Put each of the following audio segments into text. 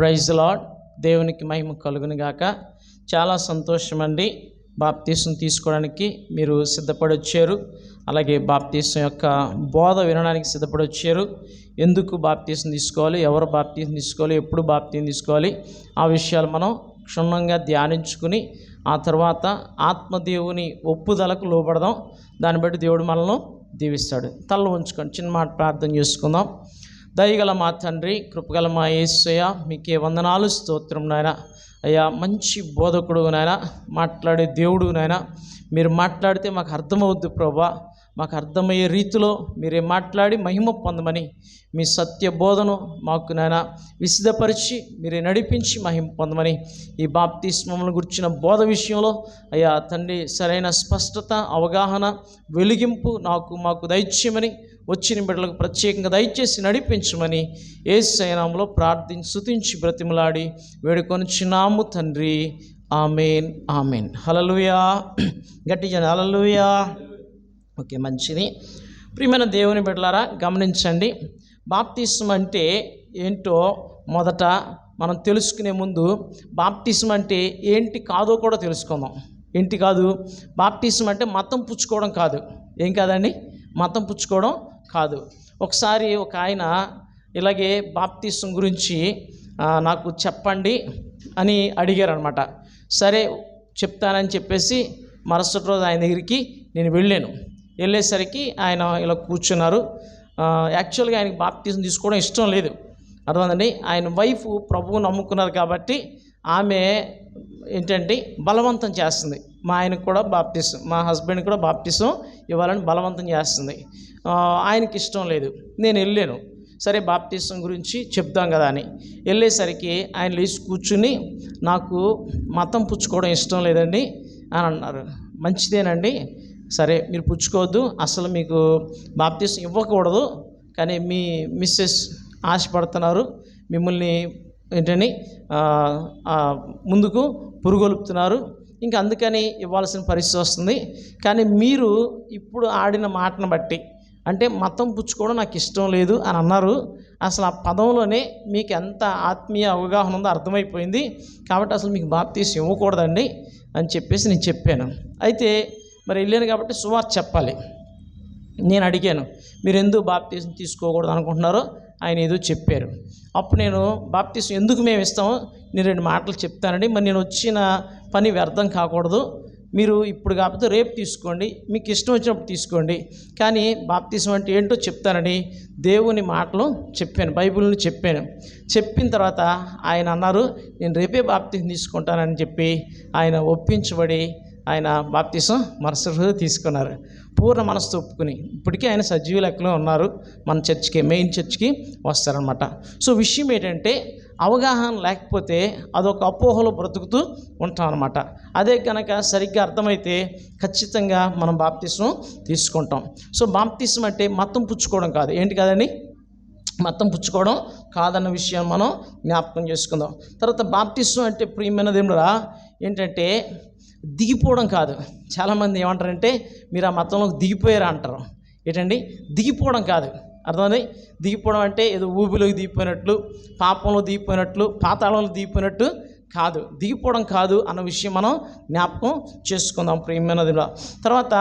Praise lord. దేవునికి మహిమ కలుగును గాక. చాలా సంతోషం అండి. బాప్తీసం తీసుకోవడానికి మీరు సిద్ధపడి వచ్చారు. అలాగే బాప్తీసం యొక్క బోధ వినడానికి సిద్ధపడి వచ్చారు. ఎందుకు బాప్తీసం తీసుకోవాలి, ఎవరు బాప్తీసం తీసుకోవాలి, ఎప్పుడు బాప్తీసం తీసుకోవాలి, ఆ విషయాలు మనం క్షుణ్ణంగా ధ్యానించుకుని ఆ తర్వాత ఆత్మదేవుని ఒప్పుదలకు లోబడదాం. దాన్ని బట్టి దేవుడు మనల్ని దీవిస్తాడు. తలలో ఉంచుకొని చిన్న మాట ప్రార్థన చేసుకుందాం. దయగల మా తండ్రి, కృపగల మా యేసయ్య, మీకే వందనాలు, స్తోత్రం నాయన. అయ్యా, మంచి బోధకుడు నాయన, మాట్లాడే దేవుడు నాయన. మీరు మాట్లాడితే మాకు అర్థమవుద్ది ప్రభా. మాకు అర్థమయ్యే రీతిలో మీరే మాట్లాడి మహిమ పొందమని, మీ సత్య బోధను మాకు నాయన విసిదపరిచి మీరే నడిపించి మహిమ పొందమని, ఈ బాప్తిస్మమును గురించిన బోధ విషయంలో అయ్యా తండ్రి సరైన స్పష్టత, అవగాహన, వెలిగింపు మాకు దయచేయమని, వచ్చిన బిడ్డలకు ప్రత్యేకంగా దయచేసి నడిపించమని యేసయ్య నామములో ప్రార్థించి స్తుతించి బ్రతిమలాడి వేడుకొనుచున్నాము తండ్రి. ఆమేన్, ఆమేన్. హల్లెలూయా. గట్టిగా హల్లెలూయా. ఓకే, మంచిది. ప్రియమైన దేవుని బిడ్డలారా, గమనించండి. బాప్తిస్మం అంటే ఏంటో మొదట మనం తెలుసుకునే ముందు బాప్తిస్మం అంటే ఏంటి కాదో కూడా తెలుసుకుందాం. ఏంటి కాదు? బాప్తిస్మం అంటే మతం పుచ్చుకోవడం కాదు. ఏం కాదండి? మతం పుచ్చుకోవడం కాదు. ఒకసారి ఒక ఆయన ఇలాగే బాప్తిస్మం గురించి నాకు చెప్పండి అని అడిగారు అనమాట. సరే చెప్తానని చెప్పేసి మరుసటి రోజు ఆయన దగ్గరికి నేను వెళ్ళాను. వెళ్ళేసరికి ఆయన ఇలా కూర్చున్నారు. యాక్చువల్గా ఆయనకి బాప్తిజం తీసుకోవడం ఇష్టం లేదు, అర్థమైందండి. ఆయన వైఫ్ ప్రభువు నమ్ముకున్నారు కాబట్టి ఆమె ఏంటంటే బలవంతం చేస్తుంది. మా ఆయనకు కూడా బాప్తిజం, మా హస్బెండ్ కూడా బాప్తిజం ఇవ్వాలని బలవంతం చేస్తుంది. ఆయనకి ఇష్టం లేదు. నేను వెళ్ళాను. సరే బాప్తిజం గురించి చెప్తాం కదా అని వెళ్ళేసరికి ఆయన లేచి కూర్చుని నాకు మతం పుచ్చుకోవడం ఇష్టం లేదండి అని అన్నారు. మంచిదేనండి, సరే మీరు పుచ్చుకోవద్దు, అసలు మీకు బాప్తిజం ఇవ్వకూడదు, కానీ మీ మిస్సెస్ ఆశపడుతున్నారు, మిమ్మల్ని ఏంటని ముందుకు పురుగొలుపుతున్నారు, ఇంకా అందుకని ఇవ్వాల్సిన పరిస్థితి వస్తుంది. కానీ మీరు ఇప్పుడు ఆడిన మాటను బట్టి అంటే మతం పుచ్చుకోవడం నాకు ఇష్టం లేదు అని అన్నారు. అసలు ఆ పదంలోనే మీకు ఎంత ఆత్మీయ అవగాహన ఉందో అర్థమైపోయింది. కాబట్టి అసలు మీకు బాప్తిజం ఇవ్వకూడదండి అని చెప్పేసి నేను చెప్పాను. అయితే మరి వెళ్ళాను కాబట్టి సువార్త చెప్పాలి. నేను అడిగాను, మీరు ఎందుకు బాప్తిజం తీసుకోకూడదు అనుకుంటున్నారో ఆయన ఏదో చెప్పారు. అప్పుడు నేను బాప్తిజం ఎందుకు మేము ఇస్తామో నేను 2 మాటలు చెప్తానండి. మరి నేను వచ్చిన పని వ్యర్థం కాకూడదు. మీరు ఇప్పుడు కాకపోతే రేపు తీసుకోండి, మీకు ఇష్టం వచ్చినప్పుడు తీసుకోండి, కానీ బాప్తిజం అంటే ఏంటో చెప్తానని దేవుని మాటలు చెప్పాను, బైబిల్ని చెప్పాను. చెప్పిన తర్వాత ఆయన అన్నారు, నేను రేపే బాప్తిజం తీసుకుంటానని చెప్పి ఆయన ఒప్పించబడి ఆయన బాప్తిజం మరుసటి రోజు తీసుకున్నారు. పూర్ణ మనసుతో ఒప్పుకుని ఇప్పటికీ ఆయన సజీవ లెక్కలో ఉన్నారు. మన చర్చికి, మెయిన్ చర్చికి వస్తారనమాట. సో విషయం ఏంటంటే అవగాహన లేకపోతే అదొక అపోహలో బ్రతుకుతూ ఉంటాం అనమాట. అదే కనుక సరిగ్గా అర్థమైతే ఖచ్చితంగా మనం బాప్తిజం తీసుకుంటాం. సో బాప్తిజం అంటే మతం పుచ్చుకోవడం కాదు. ఏంటి కాదండి? మతం పుచ్చుకోవడం కాదన్న విషయం మనం జ్ఞాపకం చేసుకుందాం. తర్వాత బాప్తిజం అంటే ప్రియమైన దేవుడా ఏంటంటే దిగిపోవడం కాదు. చాలామంది ఏమంటారంటే మీరు ఆ మతంలోకి దిగిపోయారా అంటారు. ఏంటండి? దిగిపోవడం కాదు. అర్థమైంది? దిగిపోవడం అంటే ఏదో ఊబిలోకి దిగిపోయినట్లు, పాపంలో దిగిపోయినట్లు, పాతాళంలో దిగిపోయినట్టు కాదు. దిగిపోవడం కాదు అన్న విషయం మనం జ్ఞాపకం చేసుకుందాం ప్రియమైనది. తర్వాత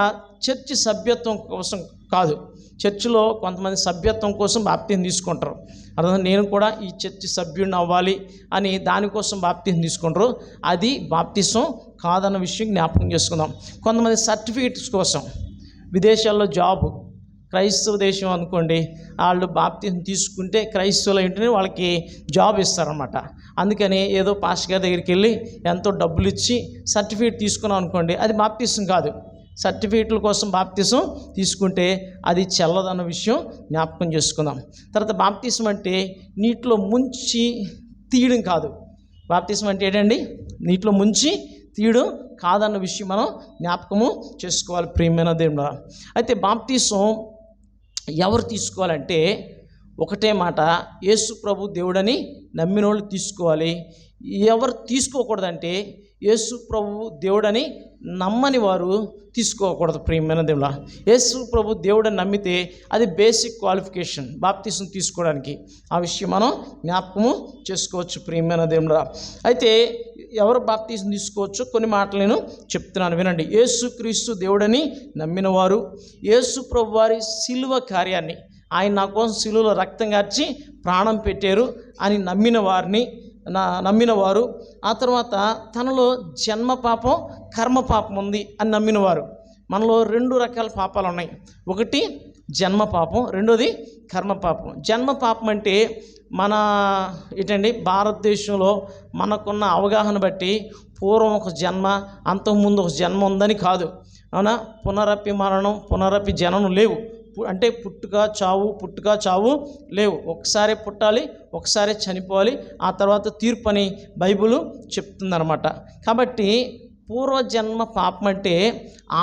చర్చి సభ్యత్వం కోసం కాదు. చర్చిలో కొంతమంది సభ్యత్వం కోసం బాప్తిజం తీసుకుంటారు. అర్థం? నేను కూడా ఈ చర్చి సభ్యుడిని అవ్వాలి అని దానికోసం బాప్తిజం తీసుకుంటారు. అది బాప్తిజం కాదన్న విషయం జ్ఞాపకం చేసుకుందాం. కొంతమంది సర్టిఫికేట్స్ కోసం, విదేశాల్లో జాబ్, క్రైస్తవ దేశం అనుకోండి, వాళ్ళు బాప్తిజం తీసుకుంటే క్రైస్తవులు ఏంటంటే వాళ్ళకి జాబ్ ఇస్తారనమాట. అందుకని ఏదో పాస్టర్ గారి దగ్గరికి వెళ్ళి ఎంతో డబ్బులు ఇచ్చి సర్టిఫికేట్ తీసుకున్నాం అనుకోండి, అది బాప్తిజం కాదు. సర్టిఫికేట్ల కోసం బాప్తిజం తీసుకుంటే అది చెల్లదన్న విషయం జ్ఞాపకం చేసుకుందాం. తర్వాత బాప్తిజం అంటే నీటిలో ముంచి తీయడం కాదు. బాప్తిజం అంటే ఏంటండి? నీటిలో ముంచి తీయడం కాదన్న విషయం మనం జ్ఞాపకము చేసుకోవాలి ప్రియమైన దేవుడా. అయితే బాప్తిజం ఎవరు తీసుకోవాలంటే ఒకటే మాట, యేసు ప్రభు దేవుడని నమ్మిన వాళ్ళు తీసుకోవాలి. ఎవరు తీసుకోకూడదంటే యేసు ప్రభు దేవుడని నమ్మని వారు తీసుకోకూడదు. ప్రియమైన దేవుడా, యేసు ప్రభు దేవుడని నమ్మితే అది బేసిక్ క్వాలిఫికేషన్ బాప్తిసం తీసుకోవడానికి. ఆ విషయం మనం జ్ఞాపకము చేసుకోవచ్చు. ప్రియమైన దేవుడా, అయితే ఎవరు బాప్తిసం తీసుకోవచ్చు కొన్ని మాటలు నేను చెప్తున్నాను, వినండి. యేసుక్రీస్తు దేవుడని నమ్మిన వారు, యేసు ప్రభు వారి శిలువ కార్యాన్ని, ఆయన నా కోసం శిలువలో రక్తం కార్చి ప్రాణం పెట్టారు అని నమ్మిన వారు, ఆ తర్వాత తనలో జన్మ పాపం కర్మ పాపం ఉంది అని నమ్మినవారు. మనలో 2 రకాల పాపాలు ఉన్నాయి. ఒకటి జన్మ పాపం, రెండోది కర్మ పాపం. జన్మ పాపం అంటే మన భారతదేశంలో మనకున్న అవగాహన బట్టి పూర్వం ఒక జన్మ, అంతకుముందు ఒక జన్మ ఉందని కాదు. అవునా? పునరపి మరణం, పునరపి జననం లేవు. అంటే పుట్టుక చావు లేవు. ఒకసారి పుట్టాలి, ఒకసారి చనిపోవాలి, ఆ తర్వాత తీర్పు అని బైబిల్ చెప్తుందన్నమాట. కాబట్టి పూర్వజన్మ పాపం అంటే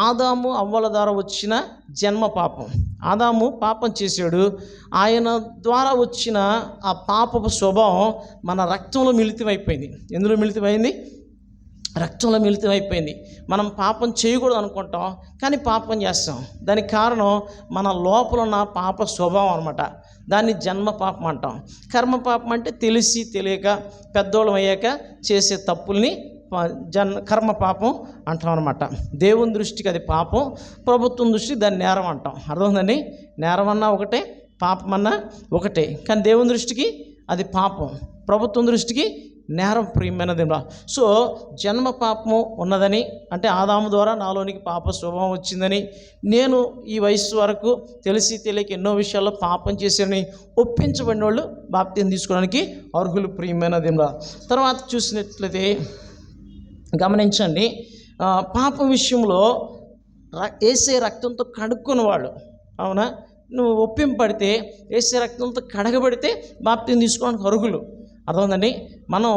ఆదాము అవ్వల ద్వారా వచ్చిన జన్మ పాపం. ఆదాము పాపం చేశాడు, ఆయన ద్వారా వచ్చిన ఆ పాపపు స్వభావం మన రక్తంలో మిళితమైపోయింది. ఎందులో మిళితమైంది? రక్తంలో మిళితమైపోయింది. మనం పాపం చేయకూడదు అనుకుంటాం, కానీ పాపం చేస్తాం. దానికి కారణం మన లోపల ఉన్న పాప స్వభావం అనమాట. దాన్ని జన్మ పాపం అంటాం. కర్మ పాపం అంటే తెలిసి తెలియక పెద్దోళ్ళం అయ్యాక చేసే తప్పుల్ని కర్మ పాపం అంటాం అనమాట. దేవుని దృష్టికి అది పాపం, ప్రభుత్వం దృష్టికి దాన్ని నేరం అంటాం. అర్థమైందండి? నేరం అన్నా ఒకటే, పాపం అన్నా ఒకటే, కానీ దేవుని దృష్టికి అది పాపం, ప్రభుత్వం దృష్టికి నేరం. ప్రియమైన దేవుడా, సో జన్మ పాపము ఉన్నదని, అంటే ఆదాము ద్వారా నాలోనికి పాప స్వభావం వచ్చిందని, నేను ఈ వయస్సు వరకు తెలిసి తెలియక ఎన్నో విషయాల్లో పాపం చేశారని ఒప్పించబడిన వాళ్ళు బాప్తిసం తీసుకోవడానికి అర్హులు. ప్రియమైన దేవుడా, తర్వాత చూసినట్లయితే గమనించండి, పాపం విషయంలో యేసే రక్తంతో కడుక్కున్నవాళ్ళు, అవునా, నువ్వు ఒప్పింపడితే యేసే రక్తంతో కడగబడితే బాప్తిసం తీసుకోవడానికి అర్హులు. అర్థమైందండి? మనం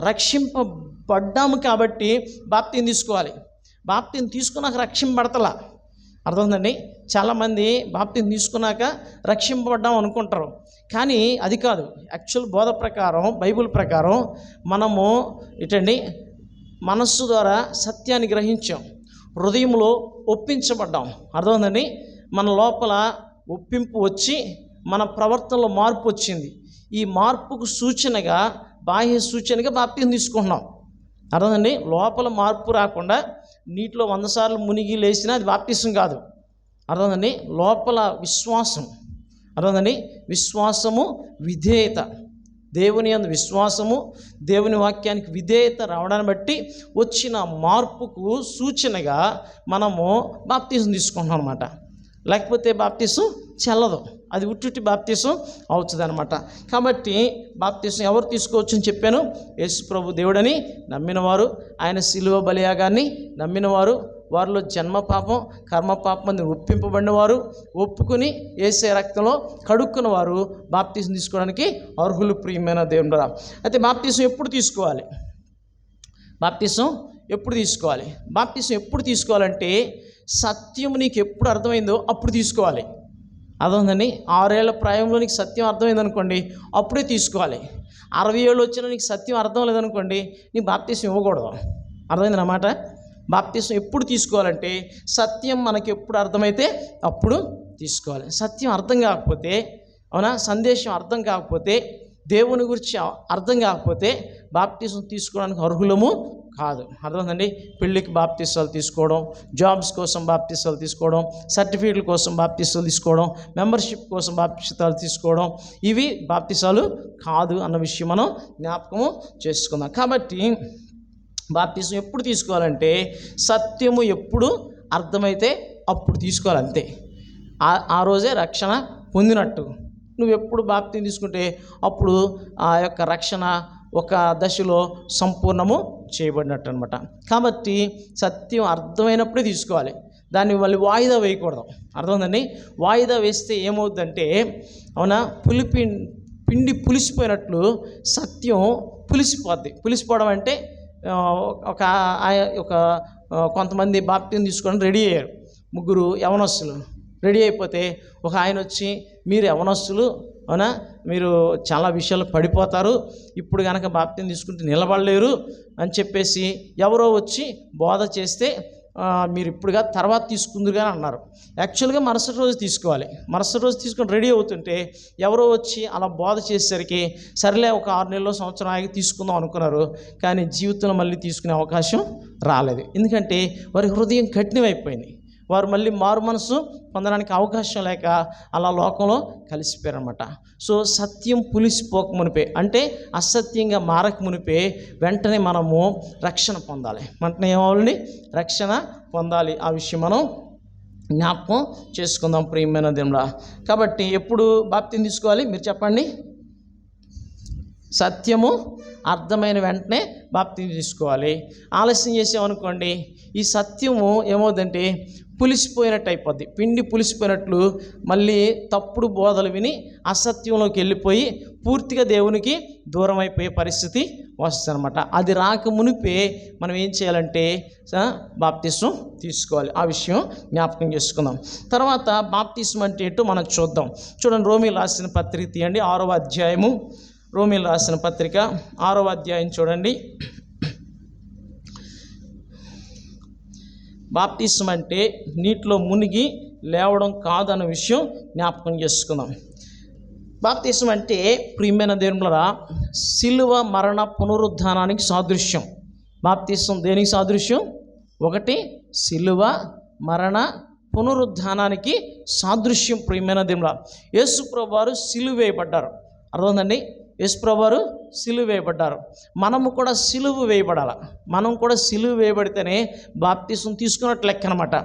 రక్షింపబడ్డాము కాబట్టి బాప్తిసం తీసుకోవాలి. బాప్తిసం తీసుకున్నాక రక్షింపబడతలా. అర్థమైందండి? చాలామంది బాప్తిసం తీసుకున్నాక రక్షింపబడ్డాం అనుకుంటారు, కానీ అది కాదు. యాక్చువల్ బోధ ప్రకారం, బైబిల్ ప్రకారం మనము మనస్సు ద్వారా సత్యాన్ని గ్రహించాం, హృదయంలో ఒప్పించబడ్డాం. అర్థమైందండి? మన లోపల ఒప్పింపు వచ్చి మన ప్రవర్తనలో మార్పు వచ్చింది. ఈ మార్పుకు సూచనగా, బాహ్య సూచనగా బాప్తిసం తీసుకుంటున్నాం. అర్థమండి? లోపల మార్పు రాకుండా నీటిలో 100 సార్లు మునిగి లేచినా అది బాప్తిసం కాదు. అర్థమండి? లోపల విశ్వాసం, అర్థమండి, విశ్వాసము, విధేయత, దేవుని యందు విశ్వాసము, దేవుని వాక్యానికి విధేయత రావడాన్ని బట్టి వచ్చిన మార్పుకు సూచనగా మనము బాప్తిసం తీసుకుంటున్నాం అన్నమాట. లేకపోతే బాప్తిసం చెల్లదు, అది ఉట్టి బాప్తిసం అవుతుంది అనమాట. కాబట్టి బాప్తిసం ఎవరు తీసుకోవచ్చు అని చెప్పాను? యేసు ప్రభు దేవుడని నమ్మినవారు, ఆయన శిలువ బలియాగాన్ని నమ్మినవారు, వారిలో జన్మ పాపం కర్మ పాపం అని ఒప్పింపబడినవారు, ఒప్పుకుని యేసే రక్తంలో కడుక్కున్న వారు బాప్తిసం తీసుకోవడానికి అర్హులు. ప్రియమైన దేవుడా, అయితే బాప్తిసం ఎప్పుడు తీసుకోవాలి? బాప్తిసం ఎప్పుడు తీసుకోవాలంటే సత్యం నీకు ఎప్పుడు అర్థమైందో అప్పుడు తీసుకోవాలి. అర్థమైందండి? 6 ఏళ్ల ప్రాయంలో నీకు సత్యం అర్థమైంది అనుకోండి, అప్పుడే తీసుకోవాలి. 60 ఏళ్ళు వచ్చినా నీకు సత్యం అర్థం లేదనుకోండి, నీకు బాప్తిసం ఇవ్వకూడదు. అర్థమైంది అన్నమాట. బాప్తిసం ఎప్పుడు తీసుకోవాలంటే సత్యం మనకి ఎప్పుడు అర్థమైతే అప్పుడు తీసుకోవాలి. సత్యం అర్థం కాకపోతే, అవునా, సందేశం అర్థం కాకపోతే, దేవుని గురించి అర్థం కాకపోతే బాప్తిసం తీసుకోవడానికి అర్హులము కాదు. అర్థమైందండి? పెళ్ళికి బాప్తిసాలు తీసుకోవడం, జాబ్స్ కోసం బాప్తిసాలు తీసుకోవడం, సర్టిఫికేట్ల కోసం బాప్తిసాలు తీసుకోవడం, మెంబర్షిప్ కోసం బాప్తిసాలు తీసుకోవడం, ఇవి బాప్తిసాలు కాదు అన్న విషయం మనం జ్ఞాపకము చేసుకుందాం. కాబట్టి బాప్తిసం ఎప్పుడు తీసుకోవాలంటే సత్యము ఎప్పుడు అర్థమైతే అప్పుడు తీసుకోవాలంతే. ఆ రోజే రక్షణ పొందినట్టు. నువ్వు ఎప్పుడు బాప్తిసం తీసుకుంటే అప్పుడు ఆ యొక్క రక్షణ ఒక దశలో సంపూర్ణము చేయబడినట్టు అనమాట. కాబట్టి సత్యం అర్థమైనప్పుడే తీసుకోవాలి, దాన్ని మళ్ళీ వాయిదా వేయకూడదు. అర్థమైందండి? వాయిదా వేస్తే ఏమవుతుందంటే, అవునా, పిండి పులిసిపోయినట్లు సత్యం పులిసిపోద్ది. పులిసిపోవడం అంటే ఒక కొంతమంది బాప్తిసం తీసుకొని రెడీ అయ్యారు, 3 యవనస్తులు రెడీ అయిపోతే ఒక ఆయన వచ్చి, మీరు యవనస్తులు అవునా, మీరు చాలా విషయాలు పడిపోతారు, ఇప్పుడు కనుక బాప్తిసం తీసుకుంటే నిలబడలేరు అని చెప్పేసి ఎవరో వచ్చి బోధ చేస్తే మీరు ఇప్పుడుగా తర్వాత తీసుకుందురుగా అన్నారు. యాక్చువల్గా మరుసటి రోజు తీసుకోవాలి. మరుసటి రోజు తీసుకొని రెడీ అవుతుంటే ఎవరో వచ్చి అలా బోధ చేసేసరికి సరేలే ఒక 6 నెలలో సంవత్సరం ఆగి తీసుకుందాం అనుకున్నారు. కానీ జీవితంలో మళ్ళీ తీసుకునే అవకాశం రాలేదు. ఎందుకంటే వారి హృదయం కఠినమైపోయింది. వారు మళ్ళీ మారు మనసు పొందడానికి అవకాశం లేక అలా లోకంలో కలిసిపోయారనమాట. సో సత్యం పులిసిపోక మునిపే, అంటే అసత్యంగా మారక మునిపే వెంటనే మనము రక్షణ పొందాలి. వెంటనే ఏమవ్వాలండి? రక్షణ పొందాలి. ఆ విషయం మనం జ్ఞాపకం చేసుకుందాం ప్రియమైన దేవుడా. కాబట్టి ఎప్పుడు బాప్తిసం తీసుకోవాలి? మీరు చెప్పండి. సత్యము అర్థమైన వెంటనే బాప్తిసం తీసుకోవాలి. ఆలస్యం చేసామనుకోండి, ఈ సత్యము ఏమవుతుందంటే పులిసిపోయినట్టు అయిపోద్ది. పిండి పులిసిపోయినట్లు మళ్ళీ తప్పుడు బోధలు విని అసత్యంలోకి వెళ్ళిపోయి పూర్తిగా దేవునికి దూరం అయిపోయే పరిస్థితి వస్తుంది అనమాట. అది రాక మునిపే మనం ఏం చేయాలంటే బాప్తిసం తీసుకోవాలి. ఆ విషయం జ్ఞాపకం చేసుకుందాం. తర్వాత బాప్తిసం అంటే ఏంటో మనం చూద్దాం. చూడండి, రోమీయులకు రాసిన పత్రిక తీయండి, 6వ అధ్యాయము. రోమీయులకు రాసిన పత్రిక 6వ అధ్యాయం చూడండి. బాప్తిసం అంటే నీటిలో మునిగి లేవడం కాదన్న విషయం జ్ఞాపకం చేసుకుందాం. బాప్తిసం అంటే ప్రియమైన దేవునిలా సిలువ మరణ పునరుద్ధానానికి సాదృశ్యం. బాప్తిసం దేనికి సాదృశ్యం? ఒకటి, సిలువ మరణ పునరుద్ధానానికి సాదృశ్యం. ప్రియమైన దేవునిలా యేసు ప్రభువారు సిలువ వేయబడ్డారు. అర్థమైందండి? యేసు ప్రభువారు సిలువ వేయబడ్డారు. మనము కూడా సిలువ వేయబడాలి. మనం కూడా సిలువ వేయబడితేనే బాప్తిసం తీసుకున్నట్టు లెక్క అనమాట.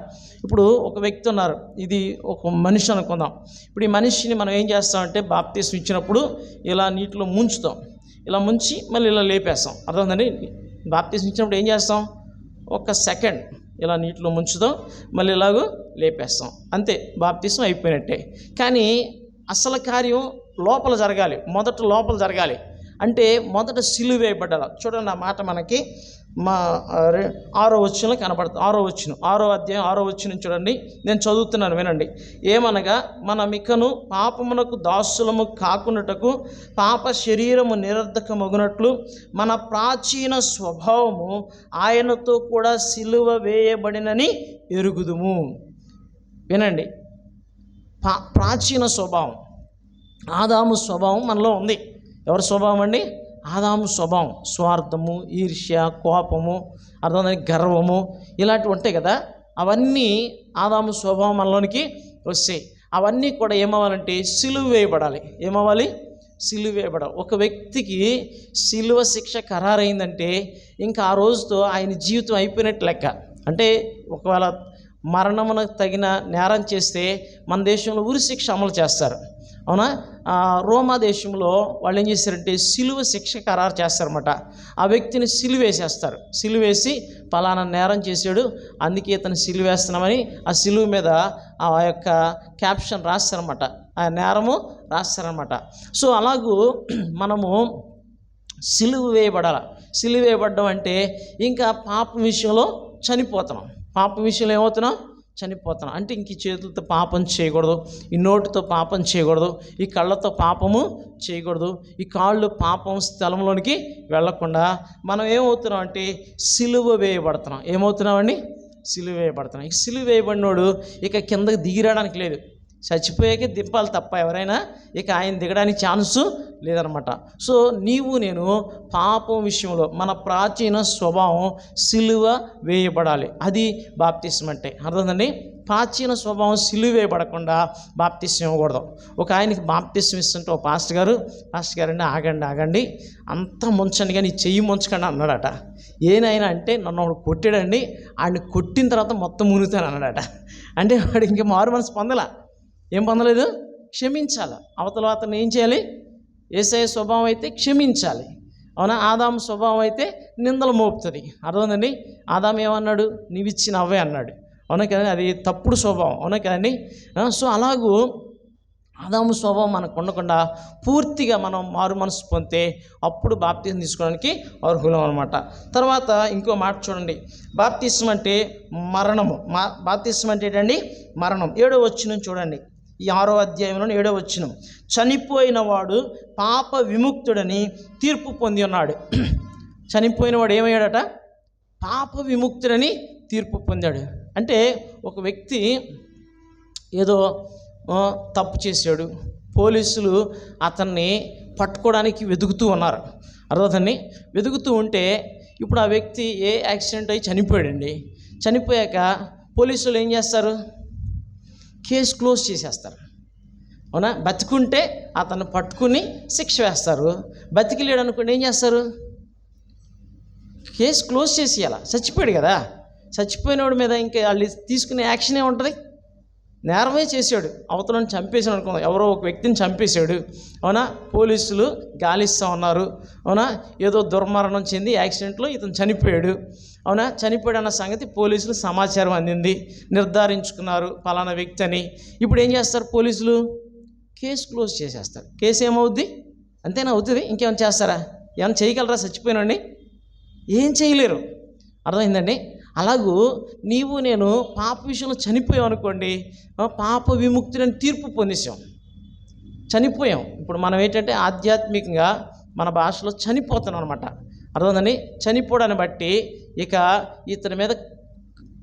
ఇప్పుడు ఒక వ్యక్తి ఉన్నారు, ఇది ఒక మనిషి అనుకుందాం. ఇప్పుడు ఈ మనిషిని మనం ఏం చేస్తామంటే బాప్తిసం ఇచ్చినప్పుడు ఇలా నీటిలో ముంచుతాం, ఇలా ముంచి మళ్ళీ ఇలా లేపేస్తాం. అర్థమైందండి? బాప్తిసం ఇచ్చినప్పుడు ఏం చేస్తాం? ఒక సెకండ్ ఇలా నీటిలో ముంచుతాం, మళ్ళీ ఇలాగూ లేపేస్తాం, అంతే, బాప్తిసం అయిపోయినట్టే. కానీ అసలు కార్యం లోపల జరగాలి. మొదట లోపల జరగాలి అంటే మొదట సిలువ వేయబడ్డాలి. చూడండి, ఆ మాట మనకి 6వ వచనంలో కనబడుతుంది. 6వ అధ్యాయం 6వ వచనం చూడండి, నేను చదువుతున్నాను, వినండి. ఏమనగా మనమికను పాపమునకు దాసులము కాకున్నటకు పాప శరీరము నిరర్ధకమగునట్లు మన ప్రాచీన స్వభావము ఆయనతో కూడా సిలువ వేయబడినని ఎరుగుదుము. వినండి, ప్రాచీన స్వభావం, ఆదాము స్వభావం మనలో ఉంది. ఎవరి స్వభావం అండి? ఆదాము స్వభావం. స్వార్థము, ఈర్ష్య, కోపము, అర్థం గర్వము, ఇలాంటివి ఉంటాయి కదా. అవన్నీ ఆదాము స్వభావం మనలోనికి వస్తాయి. అవన్నీ కూడా ఏమవ్వాలంటే సిలువ వేయబడాలి. ఏమవ్వాలి? సిలువ వేయబడాలి. ఒక వ్యక్తికి సిలువ శిక్ష ఖరారైందంటే ఇంకా ఆ రోజుతో ఆయన జీవితం అయిపోయినట్టు లెక్క. అంటే ఒకవేళ మరణమునకు తగిన నేరం చేస్తే మన దేశంలో ఉరి శిక్ష అమలు చేస్తారు. అవునా? రోమా దేశంలో వాళ్ళు ఏం చేస్తారంటే సిలువ శిక్ష ఖరారు చేస్తారన్నమాట. ఆ వ్యక్తిని సిలువేసేస్తారు. సిలువేసి పలానా నేరం చేశాడు, అందుకే ఇతను సిలువేస్తున్నామని ఆ సిలువ మీద ఆ యొక్క క్యాప్షన్ రాస్తారన్నమాట, ఆ నేరము రాస్తారన్నమాట. సో అలాగూ మనము సిలువ వేయబడాలి. సిలువ వేయబడడం అంటే ఇంకా పాపం విషయంలో చనిపోతున్నాం. పాపం విషయంలో ఏమవుతున్నాం? చనిపోతున్నాం. అంటే ఇంక ఈ చేతులతో పాపం చేయకూడదు, ఈ నోటితో పాపం చేయకూడదు, ఈ కళ్ళతో పాపము చేయకూడదు, ఈ కాళ్ళు పాపం స్థలంలోనికి వెళ్లకుండా మనం ఏమవుతున్నాం అంటే సిలువ వేయబడుతున్నాం. ఏమవుతున్నామండి? సిలువ వేయబడుతున్నాం. ఇక సిలువ వేయబడినోడు ఇక కిందకి దిగిరాడానికి లేదు. చచ్చిపోయాకే దింపాలి తప్ప ఎవరైనా ఇక ఆయన దిగడానికి ఛాన్సు లేదనమాట. సో నీవు నేను పాపం విషయంలో మన ప్రాచీన స్వభావం సిలువ వేయబడాలి. అది బాప్తిసం అంటే. అర్థమండి? ప్రాచీన స్వభావం సిలువ వేయబడకుండా బాప్తిసం ఇవ్వకూడదు. ఒక ఆయనకి బాప్తిసం ఇస్తుంటే ఓ పాస్టర్ గారు అండి ఆగండి అంతా ముంచండి కానీ చెయ్యి ముంచకండి అన్నాడట. ఏనైనా అంటే నన్ను వాడు కొట్టాడండి, ఆయన్ని కొట్టిన తర్వాత మొత్తం మునుగుతాను అన్నాడట. అంటే వాడు ఇంక మారు మనసు పొందలా. ఏం పొందలేదు? క్షమించాలి. అవతల అతను ఏం చేయాలి? యేసయ్య స్వభావం అయితే క్షమించాలి. అవునా? ఆదాము స్వభావం అయితే నిందలు మోపుతుంది. అర్థమైందండి? ఆదాము ఏమన్నాడు? నీవిచ్చిన అవ్వే అన్నాడు. అవునా కదండి? అది తప్పుడు స్వభావం. అవునా కదండి? సో అలాగూ ఆదాము స్వభావం మనకు ఉండకుండా పూర్తిగా మనం మారు మనసు పొందితే అప్పుడు బాప్తిసం తీసుకోవడానికి అర్హులం అనమాట. తర్వాత ఇంకో మాట చూడండి, బాప్తిసం అంటే మరణము. బాప్తిసం అంటే ఏంటండి? మరణం. 7వ వచనం చూడండి. ఈ 6వ అధ్యాయంలో 7వ వచనం, చనిపోయిన వాడు పాప విముక్తుడని తీర్పు పొంది ఉన్నాడు. చనిపోయిన వాడు ఏమయ్యాడట? పాప విముక్తుడని తీర్పు పొందాడు. అంటే ఒక వ్యక్తి ఏదో తప్పు చేశాడు, పోలీసులు అతన్ని పట్టుకోవడానికి వెతుకుతూ ఉన్నారు. అర్థాన్ని వెతుకుతూ ఉంటే ఇప్పుడు ఆ వ్యక్తి యాక్సిడెంట్ అయ్యి చనిపోయాడండి. చనిపోయాక పోలీసులు ఏం చేస్తారు? కేసు క్లోజ్ చేసేస్తారు. అవునా? బతికుంటే అతన్ని పట్టుకుని శిక్ష వేస్తారు. బతికిలేడు అనుకోండి, ఏం చేస్తారు? కేసు క్లోజ్ చేసేయాల. చచ్చిపోయాడు కదా, చచ్చిపోయినోడి మీద ఇంకా వాళ్ళు తీసుకునే యాక్షన్ ఏముంటుంది? నేరమే చేశాడు, అవతలను చంపేశాడు అనుకుందాం, ఎవరో ఒక వ్యక్తిని చంపేశాడు. అవునా? పోలీసులు గాలిస్తూ ఉన్నారు. అవునా? ఏదో దుర్మరణం చెంది యాక్సిడెంట్లో ఇతను చనిపోయాడు. అవునా? చనిపోయాడు అన్న సంగతి పోలీసులు సమాచారం అందింది, నిర్ధారించుకున్నారు పలానా వ్యక్తి అని. ఇప్పుడు ఏం చేస్తారు పోలీసులు? కేసు క్లోజ్ చేసేస్తారు. కేసు ఏమవుద్ది? అంతేనా అవుతుంది? ఇంకేమైనా చేస్తారా? ఏమైనా చేయగలరా? చచ్చిపోయినండి ఏం చేయలేరు. అర్థమైందండి? అలాగూ నీవు నేను పాప విషయంలో చనిపోయాం అనుకోండి, పాప విముక్తిని తీర్పు పొందేసాం, చనిపోయాం. ఇప్పుడు మనం ఏంటంటే ఆధ్యాత్మికంగా మన భాషలో చనిపోతున్నాం అనమాట. అర్థమైందండి? చనిపోవడాన్ని బట్టి ఇక ఇతని మీద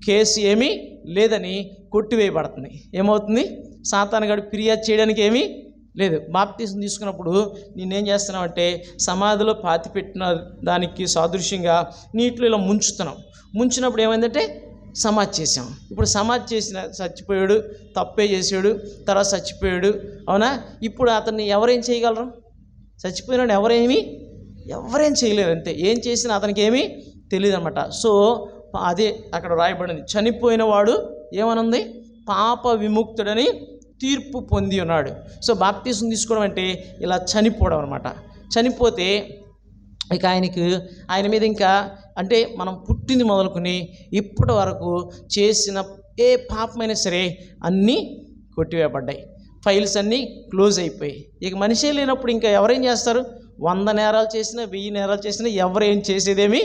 కేసు ఏమీ లేదని కొట్టివేయబడుతుంది. ఏమవుతుంది? సాతానుగాడు ఫిర్యాదు చేయడానికి ఏమీ లేదు. బాప్తీసం తీసుకున్నప్పుడు నేనేం చేస్తున్నావంటే సమాధిలో పాతిపెట్టిన దానికి సాదృశ్యంగా నీటిలో ఇలా ముంచుతున్నాం. ముంచినప్పుడు ఏమైందంటే సమాధి చేసాం. ఇప్పుడు సమాధి చేసిన చచ్చిపోయాడు, తప్పే చేసాడు, తర్వాత చచ్చిపోయాడు. అవునా? ఇప్పుడు అతన్ని ఎవరేం చేయగలరు? చచ్చిపోయినాడు ఎవరేం చేయలేరు. అంతే. ఏం చేసినా అతనికి ఏమీ తెలియదు అనమాట. సో అదే అక్కడ రాయబడింది, చనిపోయిన వాడు ఏమనుంది? పాప విముక్తుడని తీర్పు పొంది ఉన్నాడు. సో బాప్తీసం తీసుకోవడం అంటే ఇలా చనిపోవడం అనమాట. చనిపోతే ఇక ఆయన మీద ఇంకా అంటే మనం పుట్టింది మొదలుకొని ఇప్పటి వరకు చేసిన ఏ పాపమైనా సరే అన్నీ కొట్టివేయబడ్డాయి. ఫైల్స్ అన్నీ క్లోజ్ అయిపోయి ఇక మనిషే లేనప్పుడు ఇంకా ఎవరేం చేస్తారు? 100 నేరాలు చేసినా 1000 నేరాలు చేసినా ఎవరేం చేసేదేమి,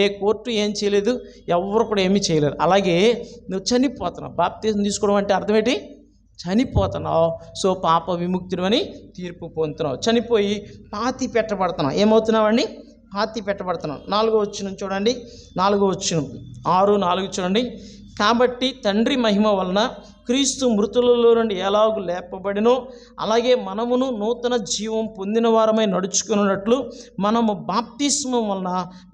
ఏ కోర్టు ఏం చేయలేదు, ఎవరు కూడా ఏమీ చేయలేరు. అలాగే నువ్వు చనిపోతున్నావు. బాప్తీసం తీసుకోవడం అంటే అర్థం ఏంటి? చనిపోతున్నావు. సో పాప విముక్తుడు అని తీర్పు పొందుతున్నావు. చనిపోయి పాతి పెట్టబడుతున్నావు. ఏమవుతున్నావండి? పాతి పెట్టబడుతున్నాం. 4వ వచనం చూడండి, 4వ వచనం 6:4 చూడండి. కాబట్టి తండ్రి మహిమ వలన క్రీస్తు మృతులలో నుండి ఎలాగూ లేపబడినో అలాగే మనమును నూతన జీవం పొందిన వారమై నడుచుకున్నట్లు మనము బాప్తిస్మం వలన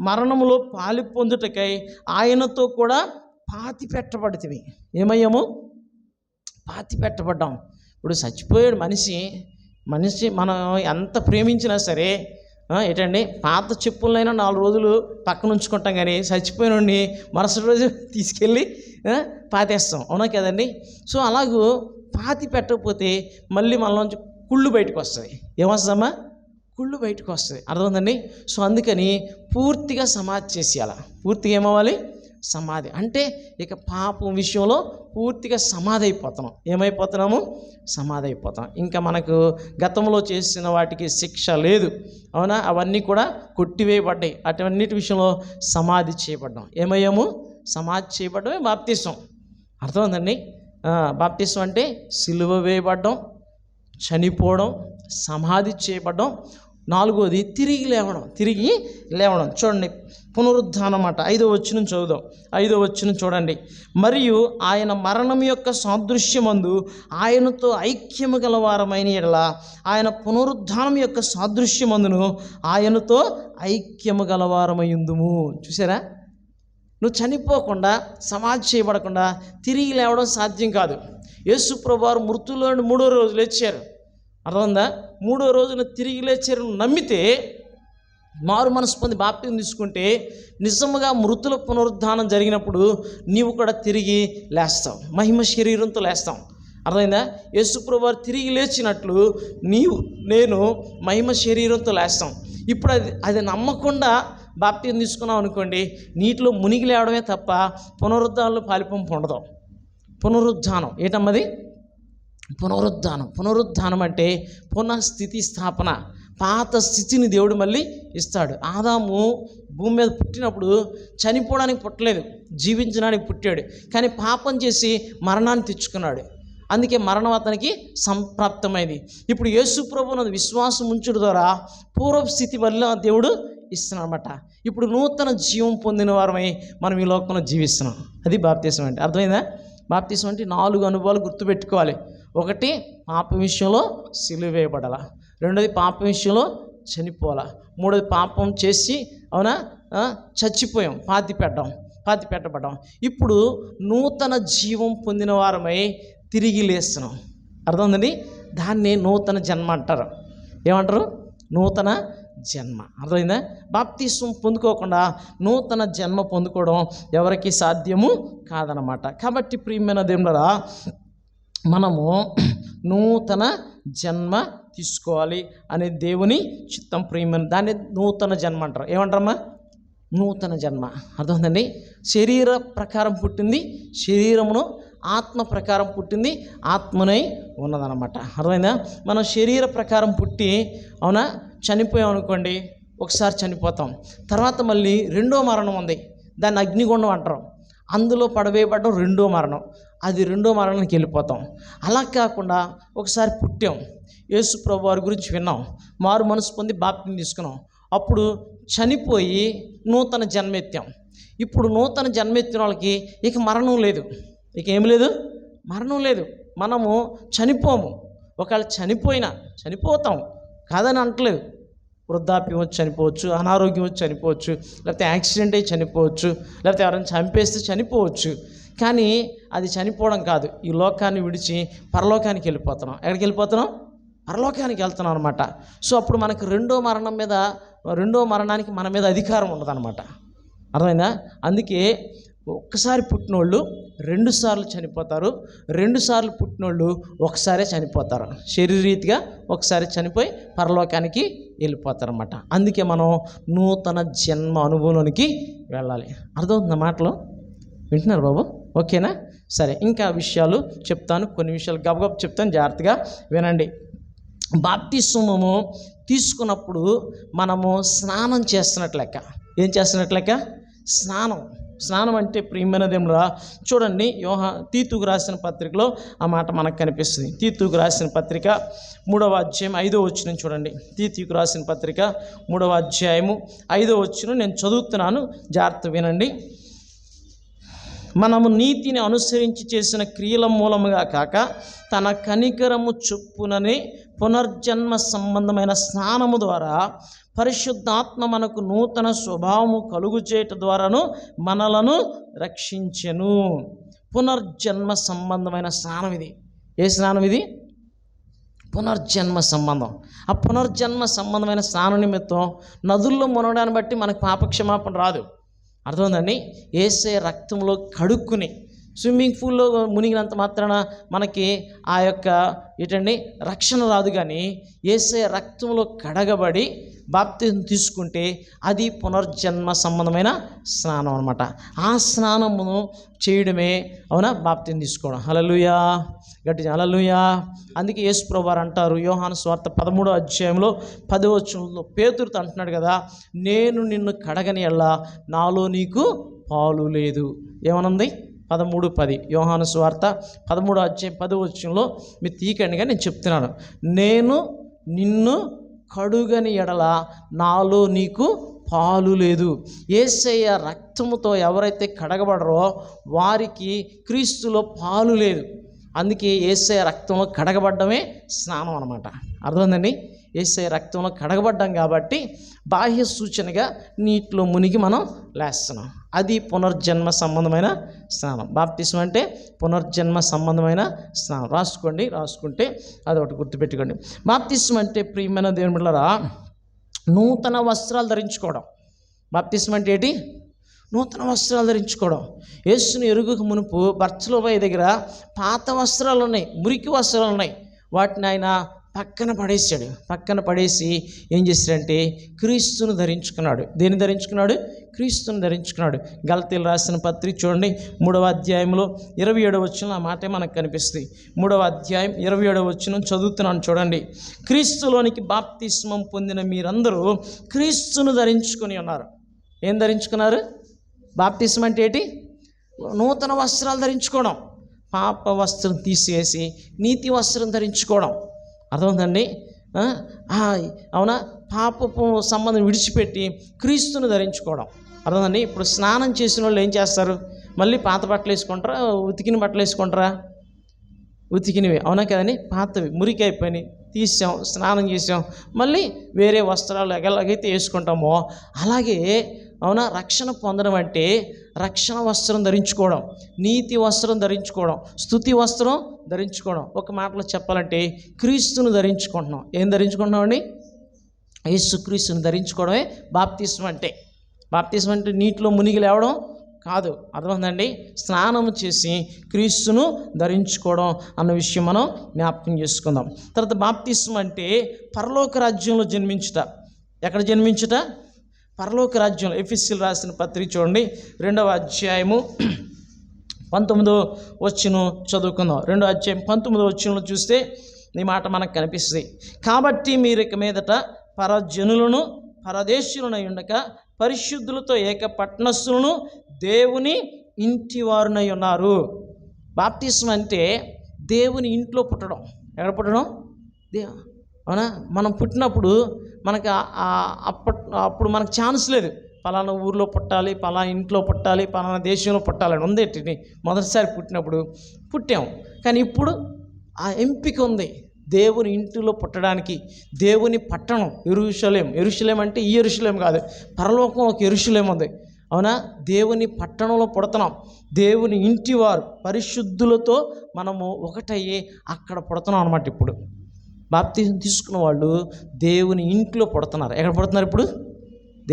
మరణములో పాలి పొందుటకై ఆయనతో కూడా పాతి పెట్టబడితిమి. ఏమయ్యాము? పాతి పెట్టబడ్డాం. ఇప్పుడు చచ్చిపోయాడు మనిషి మనం ఎంత ప్రేమించినా సరే ఏంటండి, పాత చెప్పులైనా 4 రోజులు పక్కన ఉంచుకుంటాం, కానీ చచ్చిపోయినండి మరుసటి రోజు తీసుకెళ్ళి పాతేస్తాం. అవునా కదండి? సో అలాగూ పాతి పెట్టకపోతే మళ్ళీ మనలోంచి కుళ్ళు బయటకు వస్తుంది. ఏమొస్తుందమ్మా? కుళ్ళు బయటకు వస్తుంది. అర్థమైందండి? సో అందుకని పూర్తిగా సమాధి చేసేయాల. పూర్తిగా ఏమవ్వాలి? సమాధి. అంటే ఇక పాపం విషయంలో పూర్తిగా సమాధి అయిపోతున్నాం. ఏమైపోతున్నాము? సమాధి అయిపోతాం. ఇంకా మనకు గతంలో చేసిన వాటికి శిక్ష లేదు. అవునా? అవన్నీ కూడా కొట్టివేయబడ్డాయి. అటువన్నిటి విషయంలో సమాధి చేయబడ్డాం. ఏమయ్యాము? సమాధి చేయబడ్డమే బాప్తిసం. అర్థమైందండి? బాప్తిసం అంటే సిలువ వేయబడ్డం, చనిపోవడం, సమాధి చేయబడ్డం. 4వది తిరిగి లేవడం. చూడండి, పునరుద్ధానం అన్నమాట. 5వ వచనం చదువుదాం. 5వ వచనం చూడండి. మరియు ఆయన మరణం యొక్క సాదృశ్యమందు ఆయనతో ఐక్యము గలవారమైన ఎడల ఆయన పునరుద్ధానం యొక్క సాదృశ్యమందును ఆయనతో ఐక్యము గలవారమైందుము. చూసారా? నువ్వు చనిపోకుండా సమాధి చేయబడకుండా తిరిగి లేవడం సాధ్యం కాదు. యేసు ప్రభువారు మృతుల్లో నుండి 3వ రోజు లేచారు. అర్థమైందా? 3వ రోజున తిరిగి లేచారు నమ్మితే, మారు మనసు పొంది బాప్తిసం తీసుకుంటే నిజముగా మృతుల పునరుద్ధానం జరిగినప్పుడు నీవు కూడా తిరిగి లేస్తావు, మహిమ శరీరంతో లేస్తావు. అర్థమైందా? యేసు ప్రభువారు తిరిగి లేచినట్లు నేను మహిమ శరీరంతో లేస్తాం. ఇప్పుడు అది నమ్మకుండా బాప్తిసం తీసుకున్నాం అనుకోండి, నీటిలో మునిగి లేవడమే తప్ప పునరుద్ధానంలో పాలిపంపు ఉండదు. పునరుద్ధానం ఏంటమ్మది? పునరుద్ధానం అంటే పునఃస్థితి స్థాపన. పాత స్థితిని దేవుడు మళ్ళీ ఇస్తాడు. ఆదాము భూమి మీద పుట్టినప్పుడు చనిపోవడానికి పుట్టలేదు, జీవించడానికి పుట్టాడు. కానీ పాపం చేసి మరణాన్ని తెచ్చుకున్నాడు. అందుకే మరణం అతనికి సంప్రాప్తమైంది. ఇప్పుడు యేసు ప్రభువునందు విశ్వాసం ఉంచుట ద్వారా పూర్వపు స్థితి వల్ల దేవుడు ఇస్తున్నాడు అనమాట. ఇప్పుడు నూతన జీవం పొందిన వారమై మనం ఈ లోకంలో జీవిస్తున్నాం. అది బాప్తిసం అంటే. అర్థమైందా? బాప్తిసం అంటే 4 అనుభవాలు గుర్తుపెట్టుకోవాలి. 1, పాప విషయంలో సిలువ వేయబడాల. 2, పాపం విషయంలో చనిపోవాలా. 3, పాపం చేసి చచ్చిపోయాం, పాతి పెట్టబడ్డాం. ఇప్పుడు నూతన జీవం పొందిన వారమై తిరిగి లేస్తున్నాం. అర్థమైందండి? దాన్ని నూతన జన్మ అంటారు. ఏమంటారు? నూతన జన్మ. అర్థమైందా? బాప్తిసం పొందుకోకుండా నూతన జన్మ పొందుకోవడం ఎవరికి సాధ్యము కాదనమాట. కాబట్టి ప్రియమైన దేవులారా, మనము నూతన జన్మ తీసుకోవాలి అనే దేవుని చిత్తం. ప్రియమైన దాన్ని నూతన జన్మ అంటారు. ఏమంటారమ్మా? నూతన జన్మ. అర్థమైందండి? శరీర ప్రకారం పుట్టింది శరీరమును, ఆత్మ ప్రకారం పుట్టింది ఆత్మనై ఉన్నదన్నమాట. అర్థమైందా? మనం శరీర ప్రకారం పుట్టి చనిపోయాం అనుకోండి, ఒకసారి చనిపోతాం. తర్వాత మళ్ళీ రెండో మరణం ఉంది, దాన్ని అగ్నిగుండం అంటారు. అందులో పడవేయబడడం రెండో మరణం. అది రెండో మరణానికి వెళ్ళిపోతాం. అలా కాకుండా ఒకసారి పుట్టాం, యేసు ప్రభు వారి గురించి విన్నాం, మారు మనసు పొంది బాప్తిసం తీసుకున్నాం, అప్పుడు చనిపోయి నూతన జన్మెత్తాం. ఇప్పుడు నూతన జన్మెత్తిన వాళ్ళకి ఇక మరణం లేదు. ఇక ఏం లేదు? మరణం లేదు. మనము చనిపోము. ఒకవేళ చనిపోతాం కాదని అంటలేదు. వృద్ధాప్యం వచ్చి చనిపోవచ్చు, అనారోగ్యం వచ్చి చనిపోవచ్చు, లేకపోతే యాక్సిడెంట్ అయ్యి చనిపోవచ్చు, లేకపోతే ఎవరైనా చంపేస్తే చనిపోవచ్చు. కానీ అది చనిపోవడం కాదు. ఈ లోకాన్ని విడిచి పరలోకానికి వెళ్ళిపోతున్నాం. ఎక్కడికి వెళ్ళిపోతున్నాం? పరలోకానికి వెళ్తున్నాం అనమాట. సో అప్పుడు మనకు రెండో మరణానికి మన మీద అధికారం ఉండదన్నమాట. అర్థమైందా? అందుకే ఒక్కసారి పుట్టినోళ్ళు 2 సార్లు చనిపోతారు, 2 సార్లు పుట్టినోళ్ళు ఒకసారే చనిపోతారు. శరీరీతిగా ఒకసారి చనిపోయి పరలోకానికి వెళ్ళిపోతారన్నమాట. అందుకే మనం నూతన జన్మ అనుభవంలోనికి వెళ్ళాలి. అర్థమవుతుందా మాటలు? వింటున్నారు బాబు? ఓకేనా? సరే, ఇంకా విషయాలు చెప్తాను. కొన్ని విషయాలు గబగబ చెప్తాను, జాగ్రత్తగా వినండి. బాప్తిస్మము తీసుకున్నప్పుడు మనము స్నానం చేస్తున్నట్లు లెక్క. ఏం చేస్తున్నట్లు లెక్క? స్నానం అంటే ప్రియమైన దేవుడా, చూడండి, తీతుకు రాసిన పత్రికలో ఆ మాట మనకు కనిపిస్తుంది. తీతుకు రాసిన పత్రిక 3వ అధ్యాయం 5వ వచనం చూడండి. తీతుకు రాసిన పత్రిక 3వ అధ్యాయము 5వ వచనం నేను చదువుతున్నాను, జాగ్రత్త వినండి. మనము నీతిని అనుసరించి చేసిన క్రియల మూలముగా కాక తన కనికరము చొప్పుననే పునర్జన్మ సంబంధమైన స్నానము ద్వారా పరిశుద్ధాత్మ మనకు నూతన స్వభావము కలుగు చేయట ద్వారాను మనలను రక్షించెను. పునర్జన్మ సంబంధమైన స్నానం ఇది. ఏ స్నానం ఇది? పునర్జన్మ సంబంధం. ఆ పునర్జన్మ సంబంధమైన స్నానం నిమిత్తం నదుల్లో మునగడాన్ని బట్టి మనకు పాపక్షమాపణ రాదు. అర్థమైందండి? యేసయ్య రక్తంలో కడుక్కుని స్విమ్మింగ్ పూల్లో మునిగినంత మాత్రాన మనకి ఆ యొక్క రక్షణ రాదు. కానీ యేసయ్య రక్తంలో కడగబడి బాప్తిసం తీసుకుంటే అది పునర్జన్మ సంబంధమైన స్నానం అనమాట. ఆ స్నానమును చేయడమే బాప్తిసం తీసుకోవడం. హల్లెలూయా, గట్టి హల్లెలూయా. అందుకే యేసు ప్రభువారు అంటారు, యోహాను సువార్త 13వ అధ్యాయంలో 10వ వచనంలో పేతురుతో అంటున్నాడు కదా, నేను నిన్ను కడగని ఎల్లా నాలో నీకు పాలు లేదు. ఏమనుంది? 13:10 యోహాను సువార్త 13వ అధ్యాయం 10వ వచనంలో మీరు తీయకండిగా నేను చెప్తున్నాను, నేను నిన్ను కడుగని ఎడల నాలో నీకు పాలు లేదు. యేసయ్య రక్తముతో ఎవరైతే కడగబడరో వారికి క్రీస్తులో పాలు లేదు. అందుకే యేసయ్య రక్తంలో కడగబడ్డమే స్నానం అనమాట. అర్థమైందండి? యేసయ్య రక్తంలో కడగబడ్డాం కాబట్టి బాహ్య సూచనగా నీటిలో మునిగి మనం లేస్తున్నాం. అది పునర్జన్మ సంబంధమైన స్నానం. బాప్తిసం అంటే పునర్జన్మ సంబంధమైన స్నానం. రాసుకుంటే అదొకటి గుర్తుపెట్టుకోండి. బాప్తిసం అంటే ప్రియమైన దేవుని బిడ్డలారా, నూతన వస్త్రాలు ధరించుకోవడం. బాప్తిసం అంటే ఏంటి? నూతన వస్త్రాలు ధరించుకోవడం. యేసుని ఎరుగుకు మునుపు బర్త్షెబా దగ్గర పాత వస్త్రాలు ఉన్నాయి, మురికి వస్త్రాలు ఉన్నాయి. వాటిని ఆయన పక్కన పడేసి ఏం చేశాడంటే క్రీస్తును ధరించుకున్నాడు. దేన్ని ధరించుకున్నాడు? క్రీస్తును ధరించుకున్నాడు. గలతీయులు రాసిన పత్రిక చూడండి 3వ అధ్యాయంలో 27వ వచనం ఆ మాటే మనకు కనిపిస్తుంది. 3వ అధ్యాయం 27వ వచనం చదువుతున్నాను చూడండి. క్రీస్తులోనికి బాప్తిస్మం పొందిన మీరందరూ క్రీస్తును ధరించుకొని ఉన్నారు. ఏం ధరించుకున్నారు? బాప్తిస్మం అంటే ఏంటి? నూతన వస్త్రాలు ధరించుకోవడం. పాప వస్త్రం తీసేసి నీతి వస్త్రం ధరించుకోవడం. అర్థమవుతుందండి? అవునా? పాపపు సంబంధం విడిచిపెట్టి క్రీస్తుని ధరించుకోవడం. అర్థమండి? ఇప్పుడు స్నానం చేసిన వాళ్ళు ఏం చేస్తారు? మళ్ళీ పాత బట్టలు వేసుకుంటారా, ఉతికిన బట్టలు వేసుకుంటారా? ఉతికినవి, అవునా కదండి? పాతవి మురికి అయిపోయినాయి, తీసాం, స్నానం చేసాం, మళ్ళీ వేరే వస్త్రాలు ఎలాగైతే వేసుకుంటామో అలాగే, అవునా, రక్షణ పొందడం అంటే రక్షణ వస్త్రం ధరించుకోవడం, నీతి వస్త్రం ధరించుకోవడం, స్తుతి వస్త్రం ధరించుకోవడం. ఒక మాటలో చెప్పాలంటే క్రీస్తును ధరించుకుంటున్నాం. ఏం ధరించుకుంటున్నామండి? యేసుక్రీస్తుని ధరించుకోవడమే బాప్తిస్మం అంటే. బాప్తిస్మం అంటే నీటిలో మునిగి లేవడం కాదు. అర్థమైందండి? స్నానం చేసి క్రీస్తును ధరించుకోవడం అన్న విషయం మనం జ్ఞాపకం చేసుకుందాం. తర్వాత బాప్తిస్మం అంటే పరలోక రాజ్యంలో జన్మించుట. ఎక్కడ జన్మించుట? పరలోక రాజ్యంలో. ఎఫెసీయులకు రాసిన పత్రిక చూడండి, 2వ అధ్యాయము 19వ వచనం చదువుకుందాం. 2వ అధ్యాయం 19వ వచనంలో చూస్తే ఈ మాట మనకు కనిపిస్తుంది. కాబట్టి మీరు ఇక మీదట పరజనులను పరదేశులనై ఉండక పరిశుద్ధులతో ఏక పట్టణస్థులను దేవుని ఇంటి వారునై ఉన్నారు. బాప్తిస్మం అంటే దేవుని ఇంట్లో పుట్టడం. ఎక్కడ పుట్టడం? అవునా? మనం పుట్టినప్పుడు మనకు అప్పుడు మనకు ఛాన్స్ లేదు. పలానా ఊర్లో పుట్టాలి, పలానా ఇంట్లో పుట్టాలి, పలానా దేశంలో పుట్టాలని ఉందేంటి. మొదటిసారి పుట్టినప్పుడు పుట్టాం. కానీ ఇప్పుడు ఆ ఎంపిక ఉంది దేవుని ఇంటిలో పుట్టడానికి. దేవుని పట్టణం యెరూషలేం. యెరూషలేం అంటే ఈ యెరూషలేం కాదు, పరలోకం ఒక యెరూషలేం ఉంది. అవునా? దేవుని పట్టణంలో పుడుతున్నాం. దేవుని ఇంటి వారు పరిశుద్ధులతో మనము ఒకటయ్యి అక్కడ పుడుతున్నాం అన్నమాట. ఇప్పుడు బాప్తిజం తీసుకున్న వాళ్ళు దేవుని ఇంట్లో పుడుతున్నారు. ఎక్కడ పుడుతున్నారు? ఇప్పుడు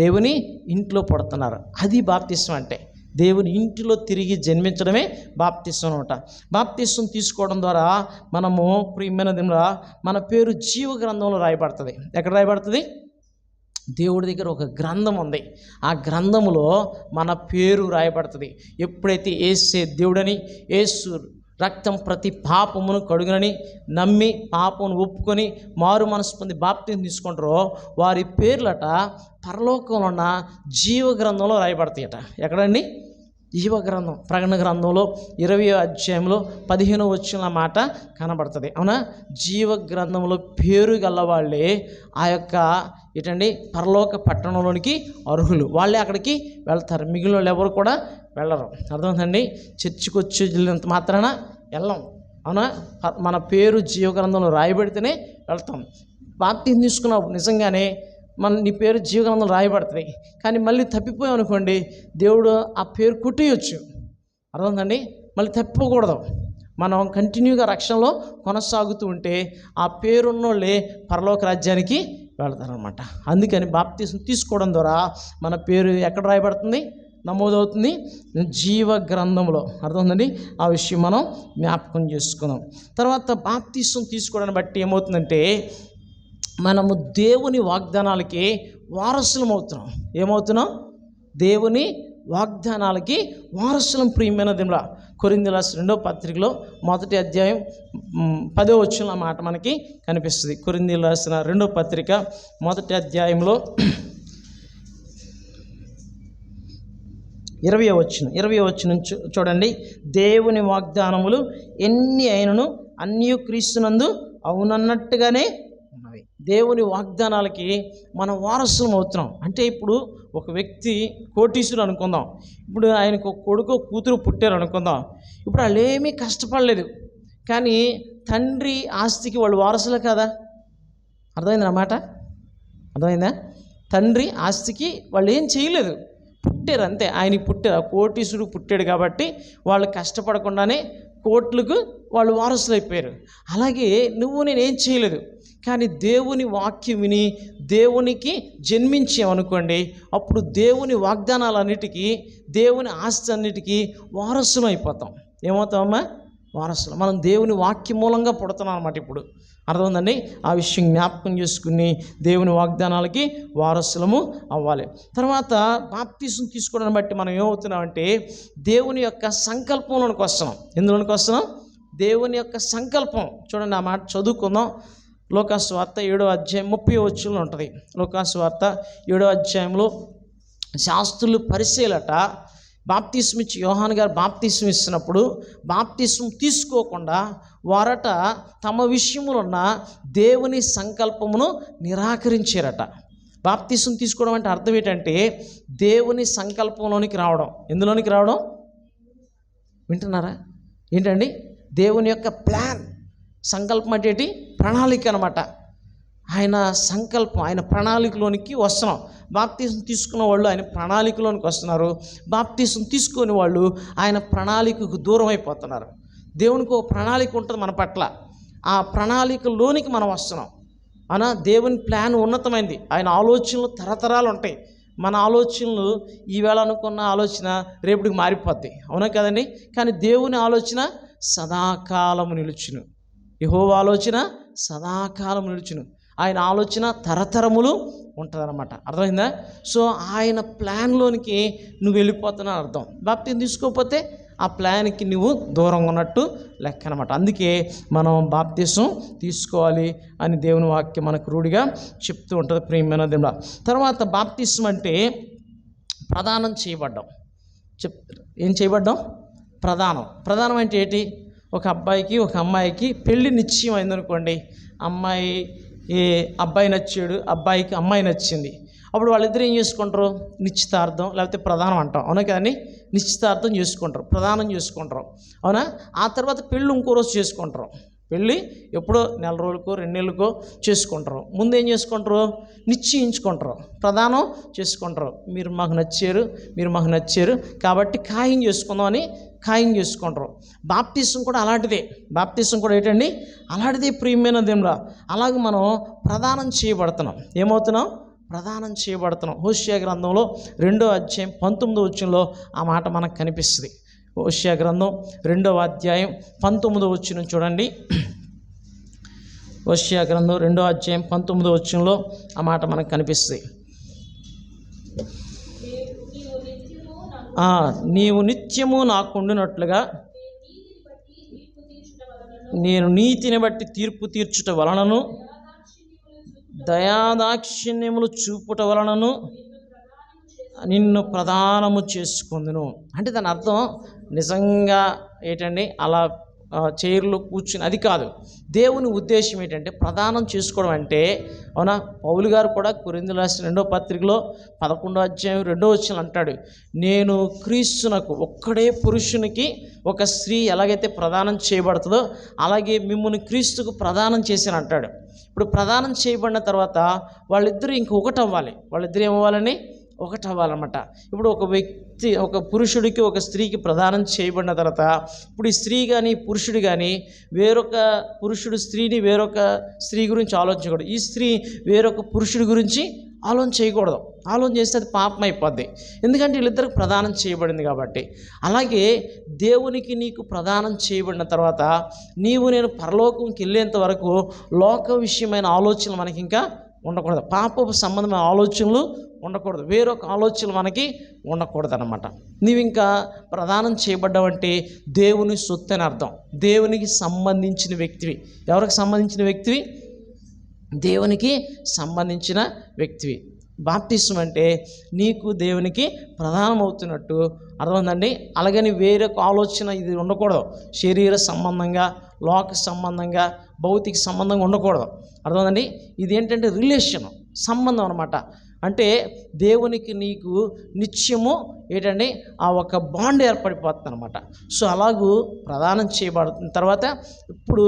దేవుని ఇంట్లో పుడుతున్నారు. అది బాప్తిజం అంటే. దేవుని ఇంటిలో తిరిగి జన్మించడమే బాప్తిస్మం అనమాట. బాప్తిస్మం తీసుకోవడం ద్వారా మనము ప్రియమైన దేవుడా మన పేరు జీవ గ్రంథంలో రాయబడుతుంది. ఎక్కడ రాయబడుతుంది? దేవుడి దగ్గర ఒక గ్రంథం ఉంది. ఆ గ్రంథములో మన పేరు రాయబడుతుంది. ఎప్పుడైతే యేసే దేవుడని, యేసు రక్తం ప్రతి పాపమును కడుగునని నమ్మి పాపమును ఒప్పుకొని మారు మనసు పొంది బాప్తిజం తీసుకుంటారో వారి పేర్లట పరలోకంలో ఉన్న జీవ గ్రంథంలో రాయబడతాయట. ఎక్కడండి? జీవ గ్రంథం. ప్రకటన గ్రంథంలో 20వ అధ్యాయంలో 15వ వచనం మాట కనబడుతుంది. అవునా? జీవ గ్రంథంలో పేరు గల వాళ్ళే ఆ యొక్క పరలోక పట్టణంలోనికి అర్హులు. వాళ్ళే అక్కడికి వెళ్తారు. మిగిలిన వాళ్ళు ఎవరు కూడా వెళ్ళరు. అర్థమవుతుందండి? చర్చికి వచ్చి వెళ్ళినంత మాత్రాన వెళ్ళాం. అవునా? మన పేరు జీవ గ్రంథంలో రాయబడితేనే వెళ్తాం. బాప్తిజం తీసుకున్నావు నిజంగానే నీ పేరు జీవ గ్రంథంలో రాయబడుతుంది. కానీ మళ్ళీ తప్పిపోయాం అనుకోండి, దేవుడు ఆ పేరు కొట్టేయచ్చు. అర్థమవుతుందండి? మళ్ళీ తప్పిపోకూడదు. మనం కంటిన్యూగా రక్షణలో కొనసాగుతూ ఉంటే ఆ పేరున్నోళ్ళే పరలోక రాజ్యానికి వెళ్తారనమాట. అందుకని బాప్తిజం తీసుకోవడం ద్వారా మన పేరు ఎక్కడ రాయబడుతుంది? నమోదవుతుంది జీవ గ్రంథంలో. అర్థమవుతుందండి? ఆ విషయం మనం జ్ఞాపకం చేసుకుందాం. తర్వాత బాప్తిజం తీసుకోవడాన్ని బట్టి ఏమవుతుందంటే మనము దేవుని వాగ్దానాలకి వారసులం అవుతున్నాం. ఏమవుతున్నాం? దేవుని వాగ్దానాలకి వారసులం. ప్రియమైన దేవుడా, కొరింథీయులకు రాసిన 2వ పత్రికలో 1వ అధ్యాయం 10వ వచనం ఆ మాట మనకి కనిపిస్తుంది. కొరింథీయులకు రాసిన 2వ పత్రిక 1వ అధ్యాయంలో 20వ వచనం చూడండి. దేవుని వాగ్దానములు ఎన్ని అయినను అన్నీ క్రీస్తునందు అవునన్నట్టుగానే ఉన్నవి. దేవుని వాగ్దానాలకి మనం వారసులం అవుతున్నాం. అంటే ఇప్పుడు ఒక వ్యక్తి కోటీశ్వరుడు అనుకుందాం. ఇప్పుడు ఆయనకు కొడుకు కూతురు పుట్టారు అనుకుందాం. ఇప్పుడు వాళ్ళు ఏమీ కష్టపడలేదు, కానీ తండ్రి ఆస్తికి వాళ్ళు వారసులే కదా. అర్థమైంది అన్నమాట? అర్థమైందా? తండ్రి ఆస్తికి వాళ్ళు ఏం చేయలేదు, పుట్టారు అంతే. ఆయనకి పుట్టారు, కోటీశ్వరుడు పుట్టాడు కాబట్టి వాళ్ళు కష్టపడకుండానే కోట్లకు వాళ్ళు వారసులైపోయారు. అలాగే నువ్వు నేనేం చేయలేదు, కానీ దేవుని వాక్యం విని దేవునికి జన్మించామనుకోండి, అప్పుడు దేవుని వాగ్దానాలన్నిటికీ, దేవుని ఆస్తి అన్నిటికీ వారసులం అయిపోతాం. ఏమవుతామమ్మా? వారసులు. మనం దేవుని వాక్యం మూలంగా పుడుతున్నాం అన్నమాట. ఇప్పుడు అర్థమైందండి? ఆ విషయం జ్ఞాపకం చేసుకుని దేవుని వాగ్దానాలకి వారసులము అవ్వాలి. తర్వాత బాప్తిజం తీసుకోవడాన్ని బట్టి మనం ఏమవుతున్నామంటే దేవుని యొక్క సంకల్పంలోనికి వస్తున్నాం. ఎందులోనికి వస్తున్నాం? దేవుని యొక్క సంకల్పం. చూడండి, ఆ మాట చదువుకుందాం. లోకాసు వార్త 7వ అధ్యాయం 30వ వచనంలో ఉంటుంది. లోకాసు వార్త 7వ అధ్యాయంలో శాస్త్రులు పరిశీలట బాప్తిస్మ ఇచ్చి యోహాను గారు బాప్తిస్మ ఇస్తున్నప్పుడు బాప్తిస్మ తీసుకోకుండా వారట తమ విషయములో ఉన్న దేవుని సంకల్పమును నిరాకరించారట. బాప్తిస్మ తీసుకోవడం అంటే అర్థం ఏంటంటే దేవుని సంకల్పంలోనికి రావడం. ఎందులోనికి రావడం? వింటున్నారా? ఏంటండి? దేవుని యొక్క ప్లాన్. సంకల్పం అంటే ఏంటి? ప్రణాళిక అనమాట. ఆయన సంకల్పం, ఆయన ప్రణాళికలోనికి వస్తున్నాం. బాప్తిసం తీసుకున్న వాళ్ళు ఆయన ప్రణాళికలోనికి వస్తున్నారు. బాప్తిసం తీసుకునే వాళ్ళు ఆయన ప్రణాళికకు దూరం అయిపోతున్నారు. దేవునికి ఒక ప్రణాళిక ఉంటుంది మన పట్ల, ఆ ప్రణాళికలోనికి మనం వస్తున్నాం. దేవుని ప్లాన్ ఉన్నతమైంది. ఆయన ఆలోచనలు తరతరాలు ఉంటాయి. మన ఆలోచనలు ఈవేళ అనుకున్న ఆలోచన రేపటికి మారిపోద్ది, అవునా కదండి? కానీ దేవుని ఆలోచన సదాకాలము నిలుచును. యెహోవా ఆలోచన సదాకాలము నిలుచును. ఆయన ఆలోచన తరతరములు ఉంటుందన్నమాట. అర్థమైందా? సో ఆయన ప్లాన్లోనికి నువ్వు వెళ్ళిపోతున్నావు అర్థం. బాప్తిసం తీసుకోకపోతే ఆ ప్లాన్కి నువ్వు దూరంగా ఉన్నట్టు లెక్క అనమాట. అందుకే మనం బాప్తిసం తీసుకోవాలి అని దేవుని వాక్యం మనకు రూఢిగా చెప్తూ ఉంటుంది. ప్రియమైన దేవుడా, తర్వాత బాప్తిసం అంటే ప్రదానం చేయబడ్డం. ఏం చేయబడ్డం? ప్రదానం అంటే ఏంటి? ఒక అబ్బాయికి ఒక అమ్మాయికి పెళ్ళి నిశ్చయం అయిందనుకోండి. అబ్బాయి నచ్చాడు, అబ్బాయికి అమ్మాయి నచ్చింది. అప్పుడు వాళ్ళిద్దరు ఏం చేసుకుంటారు? నిశ్చితార్థం లేకపోతే ప్రధానం అంటాం, అవునా కానీ? నిశ్చితార్థం చేసుకుంటారు, ప్రధానం చేసుకుంటారు, అవునా? ఆ తర్వాత పెళ్ళి ఇంకో రోజు చేసుకుంటారు. పెళ్ళి ఎప్పుడో నెల రోజులకో 2 నెలలకో చేసుకుంటారు. ముందు ఏం చేసుకుంటారు? నిశ్చయించుకుంటారు, ప్రధానం చేసుకుంటారు. మీరు మాకు నచ్చారు కాబట్టి ఖాయం చేసుకుందాం అని ఖాయం చేసుకుంటారు. బాప్తిసం కూడా అలాంటిదే. బాప్తిసం కూడా ఏంటండి? అలాంటిదే ప్రియమైన దేవుడా. అలాగే మనం ప్రదానం చేయబడుతున్నాం. ఏమవుతున్నాం? ప్రదానం చేయబడుతున్నాం. హోషేయ గ్రంథంలో 2వ అధ్యాయం 19వ వచనంలో ఆ మాట మనకు కనిపిస్తుంది. హోషేయ గ్రంథం 2వ అధ్యాయం 19వ వచనం చూడండి. హోషేయ గ్రంథం 2వ అధ్యాయం 19వ వచనంలో ఆ మాట మనకు కనిపిస్తుంది. నీవు నిత్యము నాకుండినట్లుగా నేను నీతిని బట్టి తీర్పు తీర్చుట వలనను దయాదాక్షిణ్యములు చూపుట వలనను నిన్ను ప్రదానము చేసుకుందును. అంటే దాని అర్థం నిజంగా ఏంటండి? అలా చైర్లో కూర్చుని అది కాదు. దేవుని ఉద్దేశం ఏంటంటే ప్రదానం చేసుకోవడం అంటే, అవునా? పౌలు గారు కూడా కొరింథీయులకు రాసిన 2వ పత్రికలో 11వ అధ్యాయం 2వ వచనం అంటాడు, నేను క్రీస్తునకు ఒక్కడే పురుషునికి ఒక స్త్రీ ఎలాగైతే ప్రదానం చేయబడుతుందో అలాగే మిమ్మల్ని క్రీస్తుకు ప్రదానం చేశాను అంటాడు. ఇప్పుడు ప్రదానం చేయబడిన తర్వాత వాళ్ళిద్దరూ ఇంకొకటి అవ్వాలి. వాళ్ళిద్దరు ఏమవ్వాలని? ఒకటి అవ్వాలన్నమాట. ఇప్పుడు ఒక పురుషుడికి ఒక స్త్రీకి ప్రదానం చేయబడిన తర్వాత ఇప్పుడు ఈ స్త్రీ కానీ పురుషుడు కానీ వేరొక పురుషుడు స్త్రీని వేరొక స్త్రీ గురించి ఆలోచించకూడదు. ఈ స్త్రీ వేరొక పురుషుడి గురించి ఆలోచన చేయకూడదు. ఆలోచన చేస్తే అది పాపం అయిపోద్ది. ఎందుకంటే వీళ్ళిద్దరికి ప్రదానం చేయబడింది కాబట్టి. అలాగే దేవునికి నీకు ప్రదానం చేయబడిన తర్వాత నేను పరలోకంకి వెళ్ళేంత వరకు లోక విషయమైన ఆలోచనలు మనకి ఇంకా ఉండకూడదు. పాపపు సంబంధమైన ఆలోచనలు ఉండకూడదు. వేరొక ఆలోచనలు మనకి ఉండకూడదు అన్నమాట. నీవు ఇంకా ప్రదానం చేయబడ్డావంటే దేవుని సొత్తు అని అర్థం. దేవునికి సంబంధించిన వ్యక్తివి. ఎవరికి సంబంధించిన వ్యక్తివి? దేవునికి సంబంధించిన వ్యక్తివి. బాప్తిసం అంటే నీకు దేవునికి ప్రదానం అవుతున్నట్టు అర్థమైందండి. అలాగని వేరొక ఆలోచన ఇది ఉండకూడదు. శరీర సంబంధంగా, లోక సంబంధంగా, భౌతిక సంబంధంగా ఉండకూడదు. అర్థమైందండి. ఇది ఏంటంటే రిలేషన్, సంబంధం అనమాట. అంటే దేవునికి నీకు నిత్యము ఏంటండి ఆ ఒక బాండ్ ఏర్పడిపోతుంది అనమాట. సో అలాగూ ప్రదానం చేయబడుతున్న తర్వాత ఇప్పుడు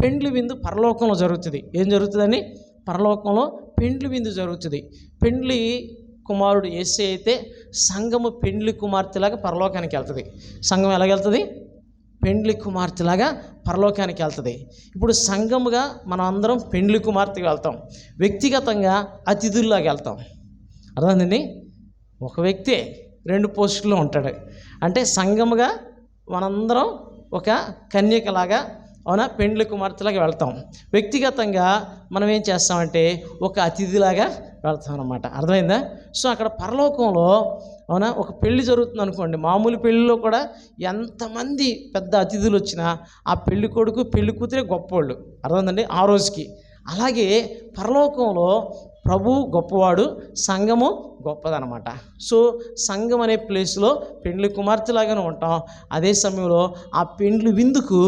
పెండ్లి విందు పరలోకంలో జరుగుతుంది. ఏం జరుగుతుందని? పరలోకంలో పెండ్లి విందు జరుగుతుంది. పెండ్లి కుమారుడు యేసే అయితే సంఘము పెండ్లి కుమార్తెలాగా పరలోకానికి వెళ్తుంది. సంఘం ఎలాగెళ్తుంది? పెండ్లి కుమార్తెలాగా పరలోకానికి వెళ్తుంది. ఇప్పుడు సంఘముగా మనం అందరం పెండ్లి కుమార్తెకి వెళ్తాం, వ్యక్తిగతంగా అతిథుల్లాగా వెళ్తాం. అర్థమైందండి. ఒక వ్యక్తే 2 పోస్టుల్లో ఉంటాడు. అంటే సంఘముగా మనందరం ఒక కన్యకలాగా, అవునా, పెండ్లి కుమార్తెలాగా వెళ్తాం. వ్యక్తిగతంగా మనం ఏం చేస్తామంటే ఒక అతిథిలాగా వెళ్తాం అన్నమాట. అర్థమైందా? సో అక్కడ పరలోకంలో, అవునా, ఒక పెళ్లి జరుగుతుంది అనుకోండి. మామూలు పెళ్ళిలో కూడా ఎంతమంది పెద్ద అతిథులు వచ్చినా ఆ పెళ్లి కొడుకు పెళ్లి కూతురే గొప్పోళ్ళు. అర్థమైందండి ఆ రోజుకి. అలాగే పరలోకంలో ప్రభు గొప్పవాడు, సంఘము గొప్పదనమాట. సో సంఘం అనే ప్లేస్లో పెండ్లి కుమార్తెలాగానే ఉంటాం. అదే సమయంలో ఆ పెండ్లి విందుకు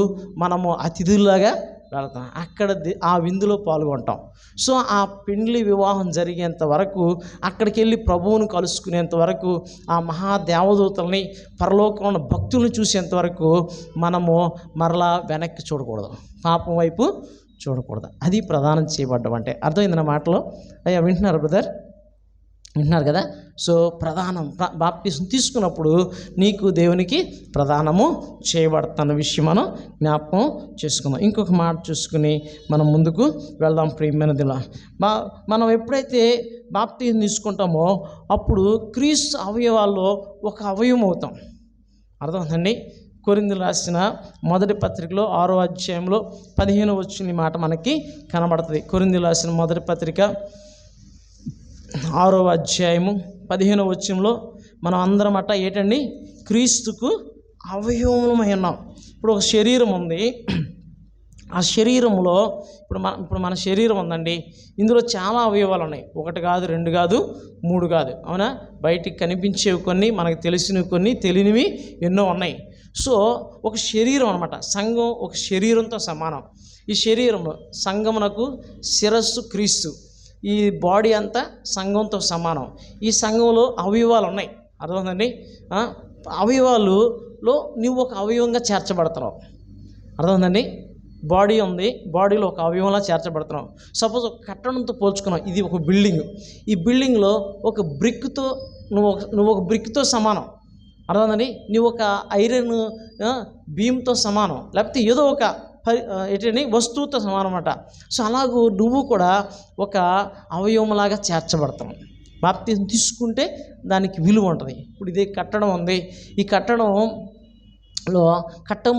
మనము అతిథుల్లాగా వెళ్తాం. అక్కడ ఆ విందులో పాల్గొంటాం. సో ఆ పెండ్లి వివాహం జరిగేంత వరకు, అక్కడికి వెళ్ళి ప్రభువును కలుసుకునేంత వరకు, ఆ మహాదేవదూతల్ని, పరలోకంలో ఉన్న భక్తుల్ని చూసేంత వరకు మనము మరలా వెనక్కి చూడకూడదు, పాపం వైపు చూడకూడదు. అది ప్రదానం చేయబడ్డం అంటే. అర్థమైంది నా మాటలో? అయ్యా వింటున్నారు బ్రదర్? వింటున్నారు కదా? సో బాప్తిసం తీసుకున్నప్పుడు నీకు దేవునికి ప్రదానము చేయబడుతున్న విషయం మనం జ్ఞాపకం చేసుకుందాం. ఇంకొక మాట చూసుకుని మనం ముందుకు వెళ్దాం. ప్రియమైనదిలా మనం ఎప్పుడైతే బాప్తిసం తీసుకుంటామో అప్పుడు క్రీస్తు అవయవాల్లో ఒక అవయవం అవుతాం. అర్థమవుతుందండి? కొరింథీయులకు రాసిన మొదటి పత్రికలో 6వ అధ్యాయంలో 15వ వచనం ఈ మాట మనకి కనబడుతుంది. కొరింథీయులకు రాసిన మొదటి పత్రిక 6వ అధ్యాయము 15వ వచనంలో మనం అందరం ఏంటండి? క్రీస్తుకు అవయవమై ఉన్నాం. ఇప్పుడు ఒక శరీరం ఉంది. ఆ శరీరంలో ఇప్పుడు మన శరీరం ఉందండి. ఇందులో చాలా అవయవాలు ఉన్నాయి. 1 కాదు, 2 కాదు, 3 కాదు. అవునా? బయటికి కనిపించేవి కొన్ని, మనకు తెలిసినవి కొన్ని, తెలియనివి ఎన్నో ఉన్నాయి. సో ఒక శరీరం అనమాట. సంఘం ఒక శరీరంతో సమానం. ఈ శరీరం సంఘమునకు శిరస్సు క్రీస్తు. ఈ బాడీ అంతా సంఘంతో సమానం. ఈ సంఘంలో అవయవాలు ఉన్నాయి. అర్థమవుతుందండి? అవయవాలులో నువ్వు ఒక అవయవంగా చేర్చబడుతున్నావు. అర్థమవుతుందండి? బాడీ ఉంది, బాడీలో ఒక అవయవంలా చేర్చబడుతున్నావు. సపోజ్ ఒక కట్టడంతో పోల్చుకున్నావు. ఇది ఒక బిల్డింగ్. ఈ బిల్డింగ్లో ఒక బ్రిక్తో నువ్వు ఒక బ్రిక్తో సమానం. అర్థమవుతుందండి? నువ్వు ఒక ఐరన్ బీమ్తో సమానం, లేకపోతే ఏదో ఒక వస్తువుతో సమానం అన్నమాట. సో అలాగూ నువ్వు కూడా ఒక అవయవంలాగా చేర్చబడతావు. బాప్తిసం తీసుకుంటే దానికి విలువ ఉంటుంది. ఇప్పుడు ఇదే కట్టడం ఉంది. ఈ కట్టడం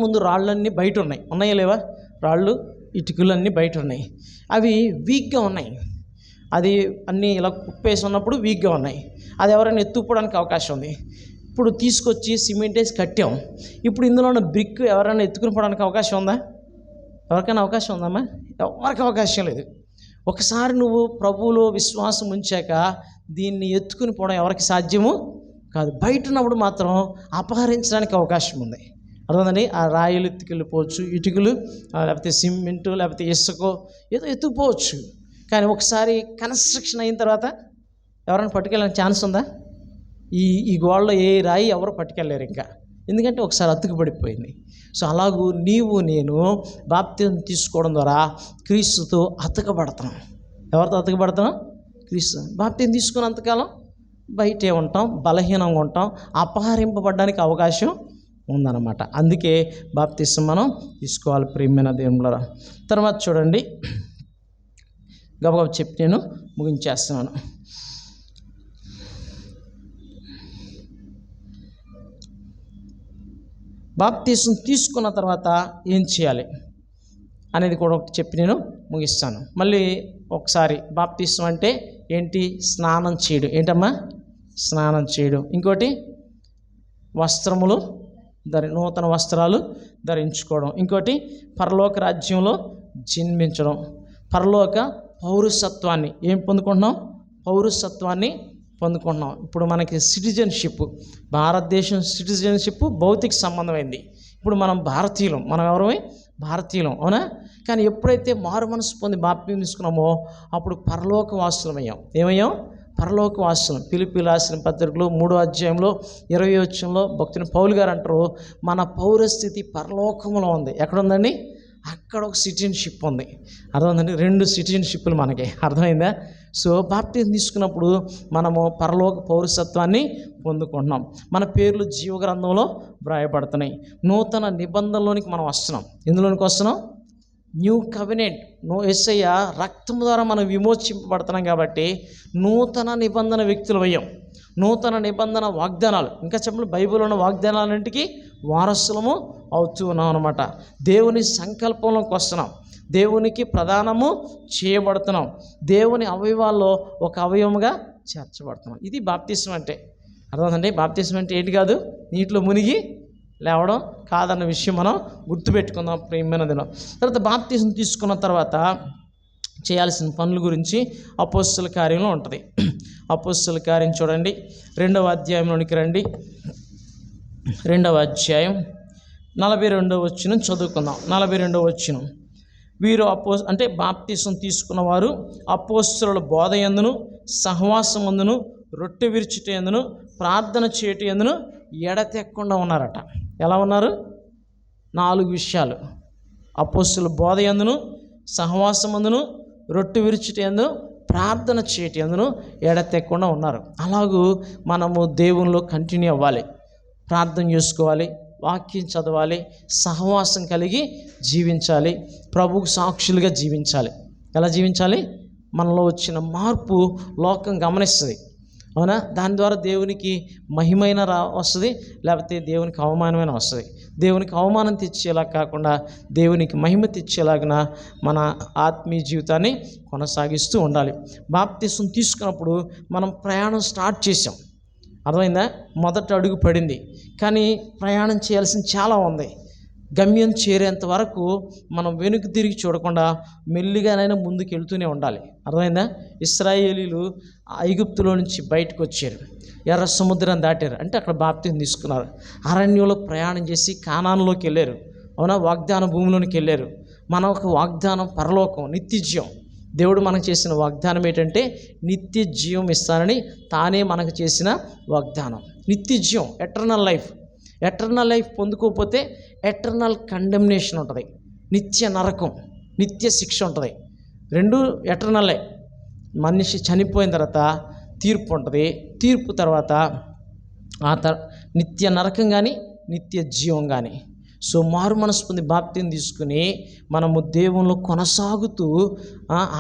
ముందు రాళ్ళన్నీ బయట ఉన్నాయా లేవా? రాళ్ళు ఇటుకలన్నీ బయట ఉన్నాయి. అవి వీక్గా ఉన్నాయి. అది అన్నీ ఇలా కుప్పేసి ఉన్నప్పుడు వీక్గా ఉన్నాయి. అది ఎవరైనా ఎత్తుకోవడానికి అవకాశం ఉంది. ఇప్పుడు తీసుకొచ్చి సిమెంట్ వేసి కట్టాం. ఇప్పుడు ఇందులో ఉన్న బ్రిక్ ఎవరైనా ఎత్తుకుని పోవడానికి అవకాశం ఉందా? ఎవరికైనా అవకాశం ఉందమ్మా? ఎవరికి అవకాశం లేదు. ఒకసారి నువ్వు ప్రభువులో విశ్వాసం ఉంచాక దీన్ని ఎత్తుకుని పోవడం ఎవరికి సాధ్యము కాదు. బయట ఉన్నప్పుడు మాత్రం అపహరించడానికి అవకాశం ఉంది. అర్థండి? ఆ రాయిలు ఎత్తుకెళ్ళిపోవచ్చు, ఇటుకలు, లేకపోతే సిమెంటు, లేకపోతే ఇసుకో ఏదో ఎత్తుకుపోవచ్చు. కానీ ఒకసారి కన్స్ట్రక్షన్ అయిన తర్వాత ఎవరైనా పట్టుకెళ్ళడానికి ఛాన్స్ ఉందా? ఈ గోడలో ఏ రాయి ఎవరు పట్టుకెళ్ళలేరు ఇంకా, ఎందుకంటే ఒకసారి అతుకుపడిపోయింది. సో అలాగూ నీవు నేను బాప్తిసం తీసుకోవడం ద్వారా క్రీస్తుతో అతకబడుతున్నాం. ఎవరితో అతకబడుతున్నాం? క్రీస్తు. బాప్తిసం తీసుకున్నంతకాలం బయటే ఉంటాం, బలహీనంగా ఉంటాం, అపహరింపబడడానికి అవకాశం ఉందన్నమాట. అందుకే బాప్తిసం మనం తీసుకోవాలి. ప్రియమైన దేవుళ్ళారా, తర్వాత చూడండి, గబగబా చెప్పి నేను ముగించేస్తున్నాను. బాప్తిసం తీసుకున్న తర్వాత ఏం చేయాలి అనేది కూడా ఒకటి చెప్పి నేను ముగిస్తాను. మళ్ళీ ఒకసారి బాప్తిసం అంటే ఏంటి? స్నానం చేయడం. ఏంటమ్మా? స్నానం చేయడం. ఇంకోటి వస్త్రములు నూతన వస్త్రాలు ధరించుకోవడం. ఇంకోటి పరలోక రాజ్యంలో జన్మించడం. పరలోక పౌరసత్వాన్ని ఏం పొందుకుంటున్నాం? పౌరసత్వాన్ని పొందుకుంటున్నాం. ఇప్పుడు మనకి సిటిజన్షిప్, భారతదేశం సిటిజన్షిప్ భౌతిక సంబంధమైంది. ఇప్పుడు మనం భారతీయులం. మనం ఎవరమే? భారతీయులం. అవునా? కానీ ఎప్పుడైతే మారు మనసు పొంది బాప్తిసం తీసుకున్నామో అప్పుడు పరలోక వాసులమయ్యాం. ఏమయ్యాం? పరలోక వాసులం. ఫిలిప్పీయులకు రాసిన పత్రికలో 3వ అధ్యాయంలో 20వ వచనంలో భక్తుని పౌలు గారు అంటారు, మన పౌరస్థితి పరలోకంలో ఉంది. ఎక్కడుందండి? అక్కడ ఒక సిటిజన్షిప్ ఉంది. అర్థమైందండి? 2 సిటిజన్షిప్లు మనకి. అర్థమైందా? సో బాప్తిసం తీసుకున్నప్పుడు మనము పరలోక పౌరసత్వాన్ని పొందుకుంటున్నాం. మన పేర్లు జీవగ్రంథంలో వ్రాయబడుతున్నాయి. నూతన నిబంధనలోనికి మనం వస్తున్నాం. ఎందులోనికి వస్తున్నాం? New covenant. యేసయ్య రక్తం ద్వారా మనం విమోచింపబడుతున్నాం కాబట్టి నూతన నిబంధన వ్యక్తులు అయ్యాం. నూతన నిబంధన వాగ్దానాలు, ఇంకా చెప్పండి, బైబిల్లో ఉన్న వాగ్దానాలన్నింటికి వారసులము అవుతూ ఉన్నాం అన్నమాట. దేవుని సంకల్పంలోకి వస్తున్నాం. దేవునికి ప్రదానము చేయబడుతున్నాం. దేవుని అవయవాల్లో ఒక అవయవముగా చేర్చబడుతున్నాం. ఇది బాప్తిసం అంటే. అర్థమవుతుందండి? బాప్తిసం అంటే ఏంటి కాదు, నీటిలో మునిగి లేవడం కాదన్న విషయం మనం గుర్తుపెట్టుకుందాం ప్రియమైన దినం. తర్వాత బాప్తిసం తీసుకున్న తర్వాత చేయాల్సిన పనుల గురించి అపోస్తల కార్యంలో ఉంటుంది. అపోస్తల కార్యం చూడండి, 2వ అధ్యాయంలోనికి రండి. 2వ అధ్యాయం 42వ వచనం చదువుకుందాం. 42వ వచనం, వీరు అంటే బాప్తిసం తీసుకున్న వారు అపోస్తలుల బోధ యందును సహవాసమందును రొట్టె విరుచుట యందును ప్రార్థన చేయుట యందును ఎడతెక్కకుండా ఉన్నారట. ఎలా ఉన్నారు? 4 విషయాలు: అపోస్తలుల బోధ యందును సహవాసమందును రొట్టె విరుచుట యందును ప్రార్థన చేయుట యందును ఎడతెక్కకుండా ఉన్నారు. అలాగూ మనము దేవునిలో కంటిన్యూ అవ్వాలి, ప్రార్థన చేసుకోవాలి, వాక్యం చదవాలి, సహవాసం కలిగి జీవించాలి, ప్రభువుకు సాక్షులుగా జీవించాలి. ఎలా జీవించాలి? మనలో వచ్చిన మార్పు లోకం గమనిస్తుంది, అవునా? దాని ద్వారా దేవునికి మహిమైన వస్తుంది, లేకపోతే దేవునికి అవమానమైన వస్తుంది. దేవునికి అవమానం తెచ్చేలా కాకుండా దేవునికి మహిమ తెచ్చేలాగిన మన ఆత్మీయ జీవితాన్ని కొనసాగిస్తూ ఉండాలి. బాప్తిసం తీసుకున్నప్పుడు మనం ప్రయాణం స్టార్ట్ చేసాం, అర్థమైందా? మొదట అడుగు పడింది, కానీ ప్రయాణం చేయాల్సింది చాలా ఉంది. గమ్యం చేరేంత వరకు మనం వెనుక తిరిగి చూడకుండా మెల్లిగానైనా ముందుకు వెళ్తూనే ఉండాలి. అర్థమైందా? ఇశ్రాయేలీలు ఐగుప్తులో నుంచి బయటకు వచ్చారు, ఎర్ర సముద్రం దాటారు, అంటే అక్కడ బాప్తిసం తీసుకున్నారు. అరణ్యంలో ప్రయాణం చేసి కానానులోకి వెళ్ళారు, అవునా? వాగ్దాన భూమిలోనికి వెళ్ళారు. మన ఒక వాగ్దానం పరలోకం, నిత్య జీవం. దేవుడు మనకు చేసిన వాగ్దానం ఏంటంటే నిత్య జీవం ఇస్తానని తానే మనకు చేసిన వాగ్దానం. నిత్య జీవం, ఎటర్నల్ లైఫ్. ఎటర్నల్ లైఫ్ పొందుకోకపోతే ఎటర్నల్ కండెమ్నేషన్ ఉంటుంది, నిత్య నరకం, నిత్య శిక్ష ఉంటుంది. 2 ఎటర్నల్లే. మనిషి చనిపోయిన తర్వాత తీర్పు ఉంటుంది, తీర్పు తర్వాత నిత్య నరకం కానీ నిత్య జీవం కానీ. సో మారు మనసు పొంది బాప్తిసం తీసుకుని మనము దేవునిలో కొనసాగుతూ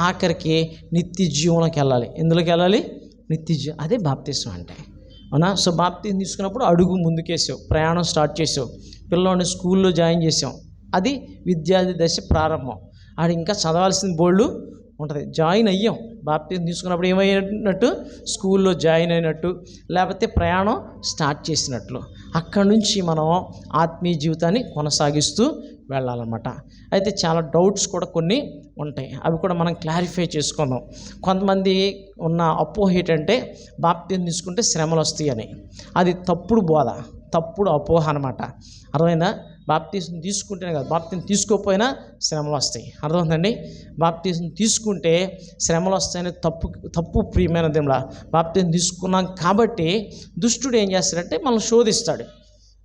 ఆఖరికి నిత్య జీవంలోకి వెళ్ళాలి. ఎందులోకి వెళ్ళాలి? నిత్య జీవం. అదే బాప్తిసం అంటే, అవునా? సో బాప్తిసం తీసుకున్నప్పుడు అడుగు ముందుకేసావు, ప్రయాణం స్టార్ట్ చేసావు, పిల్లల్ని స్కూల్లో జాయిన్ చేసాం, అది విద్యార్థి దశ ప్రారంభం. ఆడు ఇంకా చదవాల్సిన బోర్డు ఉంటుంది. జాయిన్ అయ్యాం, బాప్తిసం తీసుకున్నప్పుడు ఏమైనట్టు? స్కూల్లో జాయిన్ అయినట్టు, లేకపోతే ప్రయాణం స్టార్ట్ చేసినట్లు. అక్కడి నుంచి మనం ఆత్మీయ జీవితాన్ని కొనసాగిస్తూ వెళ్ళాలన్నమాట. అయితే చాలా డౌట్స్ కూడా కొన్ని ఉంటాయి, అవి కూడా మనం క్లారిఫై చేసుకుందాం. కొంతమంది ఉన్న అపోహ ఏంటంటే బాప్తిసం తీసుకుంటే శ్రమలు వస్తాయి అని. అది తప్పుడు బోధ, తప్పుడు అపోహ అనమాట. అర్థమైందా? బాప్తిసం తీసుకుంటేనే కాదు, బాప్తిసం తీసుకోకపోయినా శ్రమలు వస్తాయి. అర్థమవుతుందండి? బాప్తిసం తీసుకుంటే శ్రమలు వస్తాయని తప్పు ప్రియమైన దేవుడా. బాప్తిసం తీసుకున్నాం కాబట్టి దుష్టుడు ఏం చేస్తాడంటే మనం శోధిస్తాడు.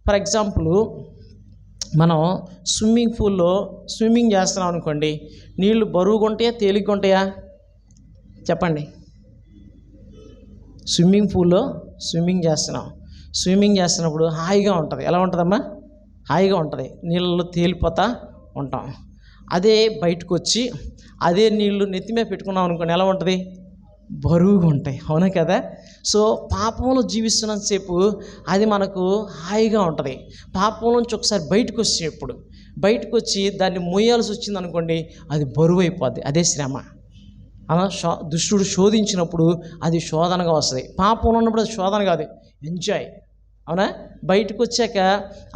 ఫర్ ఎగ్జాంపుల్, మనం స్విమ్మింగ్ పూల్లో స్విమ్మింగ్ చేస్తున్నాం అనుకోండి, నీళ్లు బరువుగా ఉంటాయా తేలిగ్గా ఉంటాయా? చెప్పండి. స్విమ్మింగ్ పూల్లో స్విమ్మింగ్ చేస్తున్నప్పుడు హాయిగా ఉంటుంది. ఎలా ఉంటుందమ్మా? హాయిగా ఉంటుంది, నీళ్ళలో తేలిపోతా ఉంటాం. అదే బయటకు వచ్చి అదే నీళ్లు నెత్తి మీద పెట్టుకున్నాం అనుకోండి, ఎలా ఉంటుంది? బరువుగా ఉంటాయి, అవునా కదా? సో పాపంలో జీవిస్తున్నంతసేపు అది మనకు హాయిగా ఉంటుంది. పాపం నుంచి ఒకసారి బయటకు వచ్చి దాన్ని మోయాల్సి వచ్చింది అనుకోండి, అది బరువు అయిపోద్ది. అదే శ్రమ. అలా దుష్టుడు శోధించినప్పుడు అది శోధనగా వస్తుంది. పాపంలో ఉన్నప్పుడు అది శోధన కాదు, ఎంజాయ్, అవునా? బయటకు వచ్చాక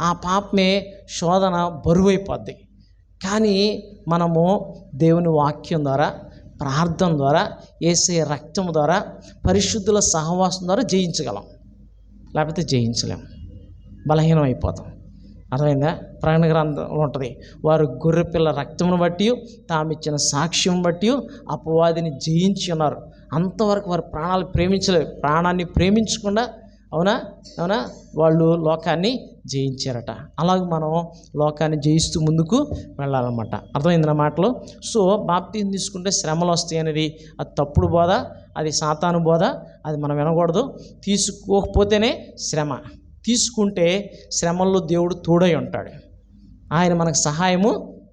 ఆ పాపమే శోధన, బరువు అయిపోద్ది. కానీ మనము దేవుని వాక్యం ద్వారా, ప్రార్థన ద్వారా, యేసయ్య రక్తం ద్వారా, పరిశుద్ధుల సహవాసం ద్వారా జయించగలం, లేకపోతే జయించలేం, బలహీనం అయిపోతాం. అర్థమైందా? ప్రకటన గ్రంథంలో ఉంటుంది, వారు గొర్రెపిల్ల రక్తమును బట్టి తామిచ్చిన సాక్ష్యం బట్టి అపవాదిని జయించి ఉన్నారు. అంతవరకు వారు ప్రాణాన్ని ప్రేమించకుండా, అవునా వాళ్ళు లోకాన్ని జయించారట. అలాగే మనం లోకాన్ని జయిస్తూ ముందుకు వెళ్ళాలన్నమాట. అర్థమైంది నా మాటలో? సో బాప్తిసం తీసుకుంటే శ్రమలు వస్తాయి అనేది అది తప్పుడు బోధ, అది సాతాను బోధ, అది మనం వినకూడదు. తీసుకోకపోతేనే శ్రమ, తీసుకుంటే శ్రమల్లో దేవుడు తోడై ఉంటాడు, ఆయన మనకు సహాయము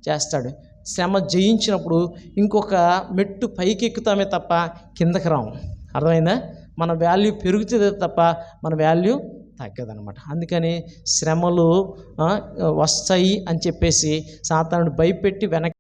చేస్తాడు. శ్రమ జయించినప్పుడు ఇంకొక మెట్టు పైకి ఎక్కుతామే తప్ప కిందకి రాము. అర్థమైందా? మన వాల్యూ పెరుగుతుంది తప్ప మన వాల్యూ తగ్గదనమాట. అందుకని శ్రమలు వస్తాయి అని చెప్పేసి సాతానుడు భయపెట్టి వెనక్కి